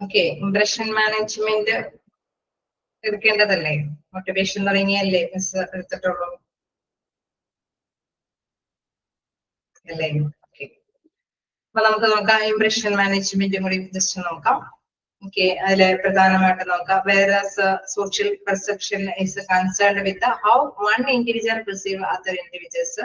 ഓക്കെ, ഇംപ്രഷൻ മാനേജ്മെന്റ് എടുക്കേണ്ടതല്ലേ? മോട്ടിവേഷൻ തുടങ്ങിയല്ലേ മിസ് എടുത്തിട്ടുള്ളൂ അല്ലേ? ഓക്കെ, അപ്പൊ നമുക്ക് നോക്കാം ഇംപ്രഷൻ മാനേജ്മെന്റും കൂടി ജസ്റ്റ് നോക്കാം. ഓക്കെ, അതിലെ പ്രധാനമായിട്ട് നോക്കാം. whereas social perception is concerned with how one individual perceive other individuals.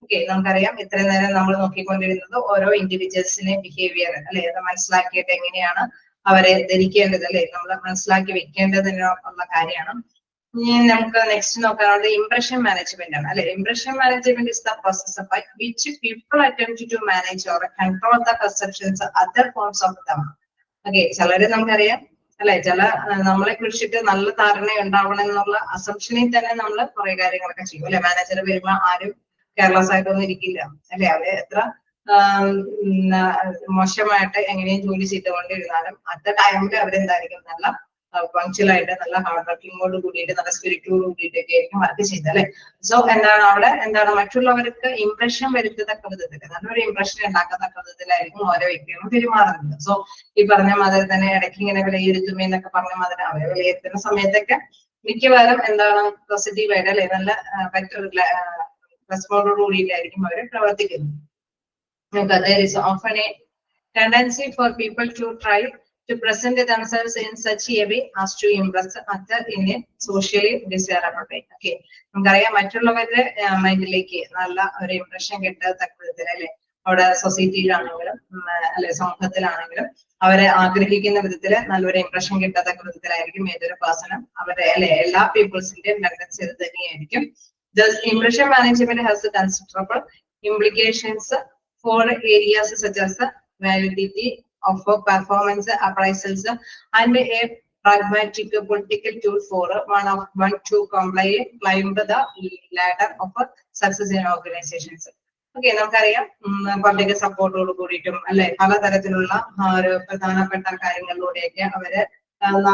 Okay, നമുക്കറിയാം ഇത്രയും നേരം നമ്മൾ നോക്കിക്കൊണ്ടിരുന്നത് ഓരോ ഇൻഡിവിജ്വൽസിനെ ബിഹേവിയർ അല്ലെ, അത് മനസ്സിലാക്കിയിട്ട് എങ്ങനെയാണ് അവരെ ധരിക്കേണ്ടത് അല്ലെ, നമ്മൾ മനസ്സിലാക്കി വെക്കേണ്ടതിനുള്ള കാര്യമാണ്. ഇനി നമുക്ക് നെക്സ്റ്റ് നോക്കാനുള്ളത് ഇംപ്രഷൻ മാനേജ്മെന്റ് ആണ് അല്ലെ. Impression management is the process by which people attempt to manage or control the perceptions other forms of them. Okay, ചിലര് നമുക്കറിയാം അല്ലെ, ചില നമ്മളെ കുറിച്ചിട്ട് നല്ല ധാരണ ഉണ്ടാവണം എന്നുള്ള അസംഷനിൽ തന്നെ നമ്മൾ കുറെ കാര്യങ്ങളൊക്കെ ചെയ്യും അല്ലെ. മാനേജർ വരുമ്പോ ആരും കെയർലെസ് ആയിട്ടൊന്നും ഇരിക്കില്ല അല്ലെ. അവര് എത്ര മോശമായിട്ട് എങ്ങനെയും ജോലി ചെയ്തുകൊണ്ടിരുന്നാലും അറ്റ് ടൈമിൽ അവരെന്തായിരിക്കും നല്ല പങ്ക്ച്വൽ ആയിട്ട് നല്ല ഹാർഡ് വർക്കിങ്ങോട് കൂടിയിട്ട് നല്ല സ്പിരിറ്റോട് കൂടിയിട്ടൊക്കെ ആയിരിക്കും വർക്ക് ചെയ്തത് അല്ലെ. സോ എന്താണ് അവിടെ എന്താണ് മറ്റുള്ളവർക്ക് ഇംപ്രഷൻ വരുത്തത്തക്ക വിധത്തിൽ നല്ലൊരു ഇംപ്രഷൻ ഉണ്ടാക്കത്തക്ക വിധത്തിലായിരിക്കും ഓരോ വ്യക്തികളും പെരുമാറുന്നത്. സോ ഈ പറഞ്ഞ മാതിരി തന്നെ ഇടയ്ക്ക് ഇങ്ങനെ വിലയിരുത്തും എന്നൊക്കെ പറഞ്ഞ മാതിരി അവരെ വിലയിരുത്തുന്ന സമയത്തൊക്കെ മിക്കവാറും എന്താണ് പോസിറ്റീവ് ആയിട്ട് അല്ലെ നല്ല ബെറ്റർ റെസ്പോണ്ടോട് കൂടിയിട്ടായിരിക്കും അവർ പ്രവർത്തിക്കുന്നത്. There is often a tendency for people to try to present themselves in such a way as to impress other in a socially desirable way. Okay, നമുക്കറിയാം മറ്റുള്ളവരുടെ മൈൻഡിലേക്ക് നല്ല ഒരു ഇംപ്രഷൻ കിട്ടത്തക്ക വിധത്തിൽ അല്ലെ അവിടെ സൊസൈറ്റിയിലാണെങ്കിലും അല്ലെ സമൂഹത്തിലാണെങ്കിലും അവരെ ആഗ്രഹിക്കുന്ന വിധത്തില് നല്ലൊരു ഇംപ്രഷൻ കിട്ടത്തക്ക വിധത്തിലായിരിക്കും ഏതൊരു പേഴ്സണും അവരെ അല്ലെ എല്ലാ പീപ്പിൾസിന്റെയും ടെൻഡൻസി അത് തന്നെയായിരിക്കും. Thus, impression management has considerable implications for areas such as validity of performance appraisals and a pragmatic political tool for one to climb the ladder of success in organizations. Okay, നമുക്കറിയാം political സപ്പോർട്ടോട് കൂടിയിട്ടും അല്ലെ പലതരത്തിലുള്ള ഒരു പ്രധാനപ്പെട്ട കാര്യങ്ങളിലൂടെയൊക്കെ അവര്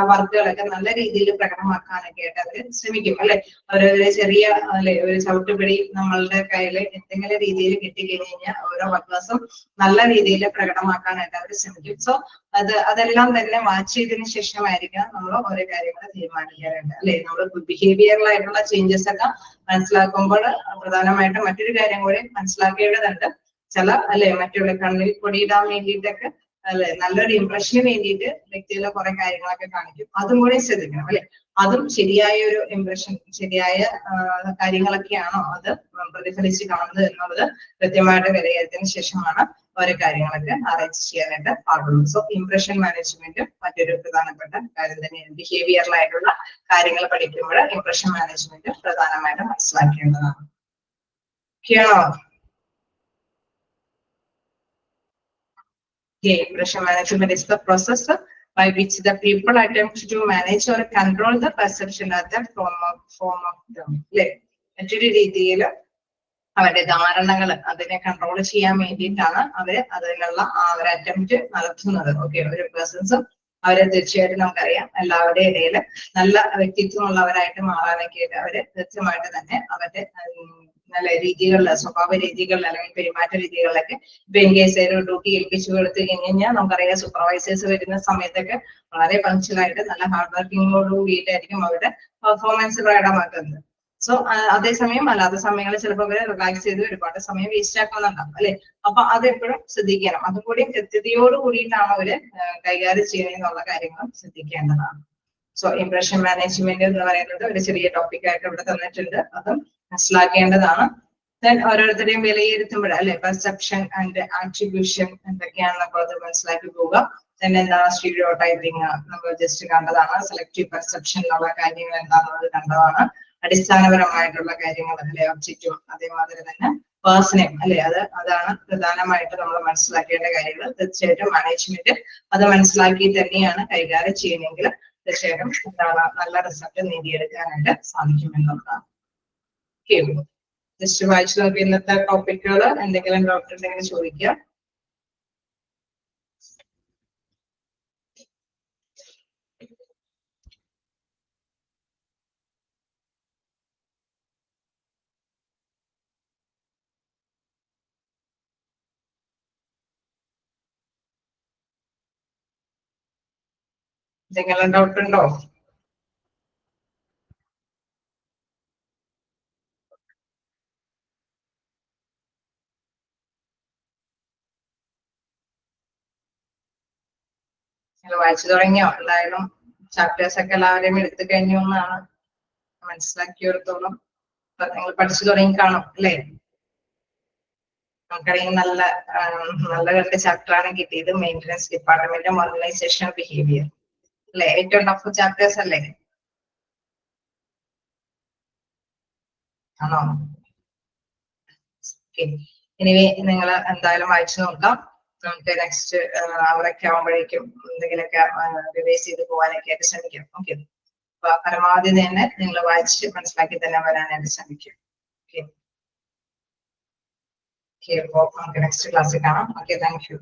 വർക്കുകളൊക്കെ നല്ല രീതിയിൽ പ്രകടമാക്കാനൊക്കെ ആയിട്ട് അവര് ശ്രമിക്കും അല്ലെ. അവരൊരു ചെറിയ അല്ലെ ഒരു ചവിട്ടുപിടി നമ്മളുടെ കയ്യിൽ എന്തെങ്കിലും രീതിയിൽ കിട്ടിക്കഴിഞ്ഞ് കഴിഞ്ഞാൽ ഓരോ വർക്കേഴ്സും നല്ല രീതിയിൽ പ്രകടമാക്കാനായിട്ട് അവർ ശ്രമിക്കും. സോ അതെല്ലാം തന്നെ വാച്ച് ചെയ്തതിനു ശേഷമായിരിക്കാം നമ്മൾ ഓരോ കാര്യങ്ങൾ തീരുമാനിക്കാറുണ്ട് അല്ലെ. നമ്മൾ ബിഹേവിയറലായിട്ടുള്ള ചേഞ്ചസ് ഒക്കെ മനസ്സിലാക്കുമ്പോൾ പ്രധാനമായിട്ടും മറ്റൊരു കാര്യം കൂടി മനസ്സിലാക്കേണ്ടതുണ്ട്. ചില അല്ലെ മറ്റുള്ള കണ്ണിൽ പൊടിയിടാൻ വേണ്ടിയിട്ടൊക്കെ അല്ലെ നല്ലൊരു ഇംപ്രഷന് വേണ്ടിയിട്ട് വ്യക്തികളെ കുറെ കാര്യങ്ങളൊക്കെ കാണിക്കും. അതും കൂടി ശ്രദ്ധിക്കണം അല്ലെ. അതും ശരിയായ ഒരു ഇംപ്രഷൻ ശരിയായ കാര്യങ്ങളൊക്കെയാണോ അത് പ്രതിഫലിച്ച് കാണുന്നത് എന്നുള്ളത് കൃത്യമായിട്ട് വിലയിരുത്തിയതിനു ശേഷമാണ് ഓരോ കാര്യങ്ങളൊക്കെ അറേഞ്ച് ചെയ്യാനായിട്ട് പാടുള്ളൂ. സോ ഇംപ്രഷൻ മാനേജ്മെന്റ് മറ്റൊരു പ്രധാനപ്പെട്ട കാര്യം തന്നെയാണ്. ബിഹേവിയറലായിട്ടുള്ള കാര്യങ്ങൾ പഠിക്കുമ്പോൾ ഇംപ്രഷൻ മാനേജ്മെന്റ് പ്രധാനമായിട്ടും മനസ്സിലാക്കേണ്ടതാണ്. Impression management is the process by which the people attempt to manage or control the perception of the form of them. മറ്റൊരു രീതിയിൽ അവരുടെ ധാരണകൾ അതിനെ കൺട്രോൾ ചെയ്യാൻ വേണ്ടിയിട്ടാണ് അവര് അതിനുള്ള ഒരു അറ്റംപ്റ്റ് നടത്തുന്നത്. ഓക്കെ, ഒരു പേഴ്സൺസും അവരെ തീർച്ചയായിട്ടും നമുക്കറിയാം എല്ലാവരുടെ ഇടയിൽ നല്ല വ്യക്തിത്വമുള്ളവരായിട്ട് മാറാനൊക്കെ ആയിട്ട് അവര് കൃത്യമായിട്ട് തന്നെ അവരുടെ നല്ല രീതികളിൽ സ്വഭാവ രീതികളിൽ അല്ലെങ്കിൽ പെരുമാറ്റ രീതികളിലൊക്കെ ഇപ്പൊ ഇൻ കേസ് ഒരു ഡ്യൂട്ടി ഏൽപ്പിച്ചു കൊടുത്തു കഴിഞ്ഞാൽ നമുക്കറിയാം സൂപ്പർവൈസേഴ്സ് വരുന്ന സമയത്തൊക്കെ വളരെ പങ്ക്ച്വലായിട്ട് നല്ല ഹാർഡ് വർക്കിങ്ങോട് കൂടിയിട്ടായിരിക്കും അവരുടെ പെർഫോമൻസ് പ്രകടമാക്കുന്നത്. സോ അതേസമയം അല്ലാത്ത സമയങ്ങളിൽ ചിലപ്പോൾ അവരെ റിലാക്സ് ചെയ്ത് ഒരുപാട് സമയം വേസ്റ്റ് ആക്കുന്നുണ്ടാവും അല്ലെ. അപ്പൊ അതെപ്പോഴും ശ്രദ്ധിക്കണം. അതും കൂടി കൃത്യതയോട് കൂടിയിട്ടാണ് അവര് കൈകാര്യം ചെയ്യുന്നതെന്നുള്ള കാര്യങ്ങളും ശ്രദ്ധിക്കേണ്ടതാണ്. സോ ഇംപ്രഷൻ മാനേജ്മെന്റ് എന്ന് പറയുന്നത് ഒരു ചെറിയ ടോപ്പിക് ആയിട്ട് ഇവിടെ തന്നിട്ടുണ്ട്. അതും മനസ്സിലാക്കേണ്ടതാണ്. ദെൻ ഓരോരുത്തരെയും വിലയിരുത്തുമ്പോൾ അല്ലെ പെർസെപ്ഷൻ ആൻഡ് ആട്രിബ്യൂഷൻ എന്തൊക്കെയാണെന്നൊക്കെ അത് മനസ്സിലാക്കി പോവുക. ദെൻ എന്താണ് സ്റ്റീരിയോ ടൈപ്പിംഗ് നമ്മൾ ജസ്റ്റ് കണ്ടതാണ്. സെലക്റ്റീവ് പെർസെപ്ഷൻ എന്നുള്ള കാര്യങ്ങൾ എന്താണെന്നത് കണ്ടതാണ്. അടിസ്ഥാനപരമായിട്ടുള്ള കാര്യങ്ങൾ അല്ലെ ഒബ്ജക്റ്റും അതേമാതിരി തന്നെ പേഴ്സണേയും അല്ലെ അതാണ് പ്രധാനമായിട്ട് നമ്മൾ മനസ്സിലാക്കേണ്ട കാര്യങ്ങൾ. തീർച്ചയായിട്ടും മാനേജ്മെന്റ് അത് മനസ്സിലാക്കി തന്നെയാണ് കൈകാര്യം ചെയ്യണമെങ്കിൽ തീർച്ചയായിട്ടും എന്താണ് നല്ല റിസൾട്ട് നേടിയെടുക്കാനായിട്ട് സാധിക്കുമെന്നുള്ളതാണ്. ജസ്റ്റ് വായിച്ചു നോക്കി ഇന്നത്തെ ടോപ്പിക്കുകൾ. എന്തെങ്കിലും ഡൗട്ട് ഉണ്ടെങ്കിൽ ചോദിക്കാം. എന്തെങ്കിലും ഡൗട്ട് ഉണ്ടോ? വായിച്ചു തുടങ്ങിയോ? എന്തായാലും ചാപ്റ്റേഴ്സ് ഒക്കെ എല്ലാവരെയും എടുത്തു കഴിഞ്ഞു എന്നാണ് മനസ്സിലാക്കിയെടുത്തോളം. നിങ്ങൾ പഠിച്ചു തുടങ്ങി കാണും അല്ലേ? നമുക്കറിയാം നല്ല രണ്ട് ചാപ്റ്റർ ആണ് കിട്ടിയത്. മെയിൻ്റനൻസ് ഡിപ്പാർട്ട്മെന്റ്, മോഡേണൈസേഷൻ, ബിഹേവിയർ അല്ലെ. ഏറ്റവും ടഫ് ചാപ്റ്റേഴ്സ് അല്ലേ? ആണോ? എനിവേ നിങ്ങൾ എന്തായാലും വായിച്ചു നോക്കാം. നമുക്ക് നെക്സ്റ്റ് അവരൊക്കെ ആവുമ്പോഴേക്കും എന്തെങ്കിലുമൊക്കെ റിവൈസ് ചെയ്ത് പോകാനൊക്കെ ആയിട്ട് ശ്രമിക്കാം. ഓക്കെ, അപ്പൊ പരമാവധി തന്നെ നിങ്ങൾ വായിച്ച് മനസ്സിലാക്കി തന്നെ വരാനായിട്ട് ശ്രമിക്കും. ഓക്കെ, അപ്പൊ നമുക്ക് നെക്സ്റ്റ് ക്ലാസ്സിൽ കാണാം. Okay, thank you.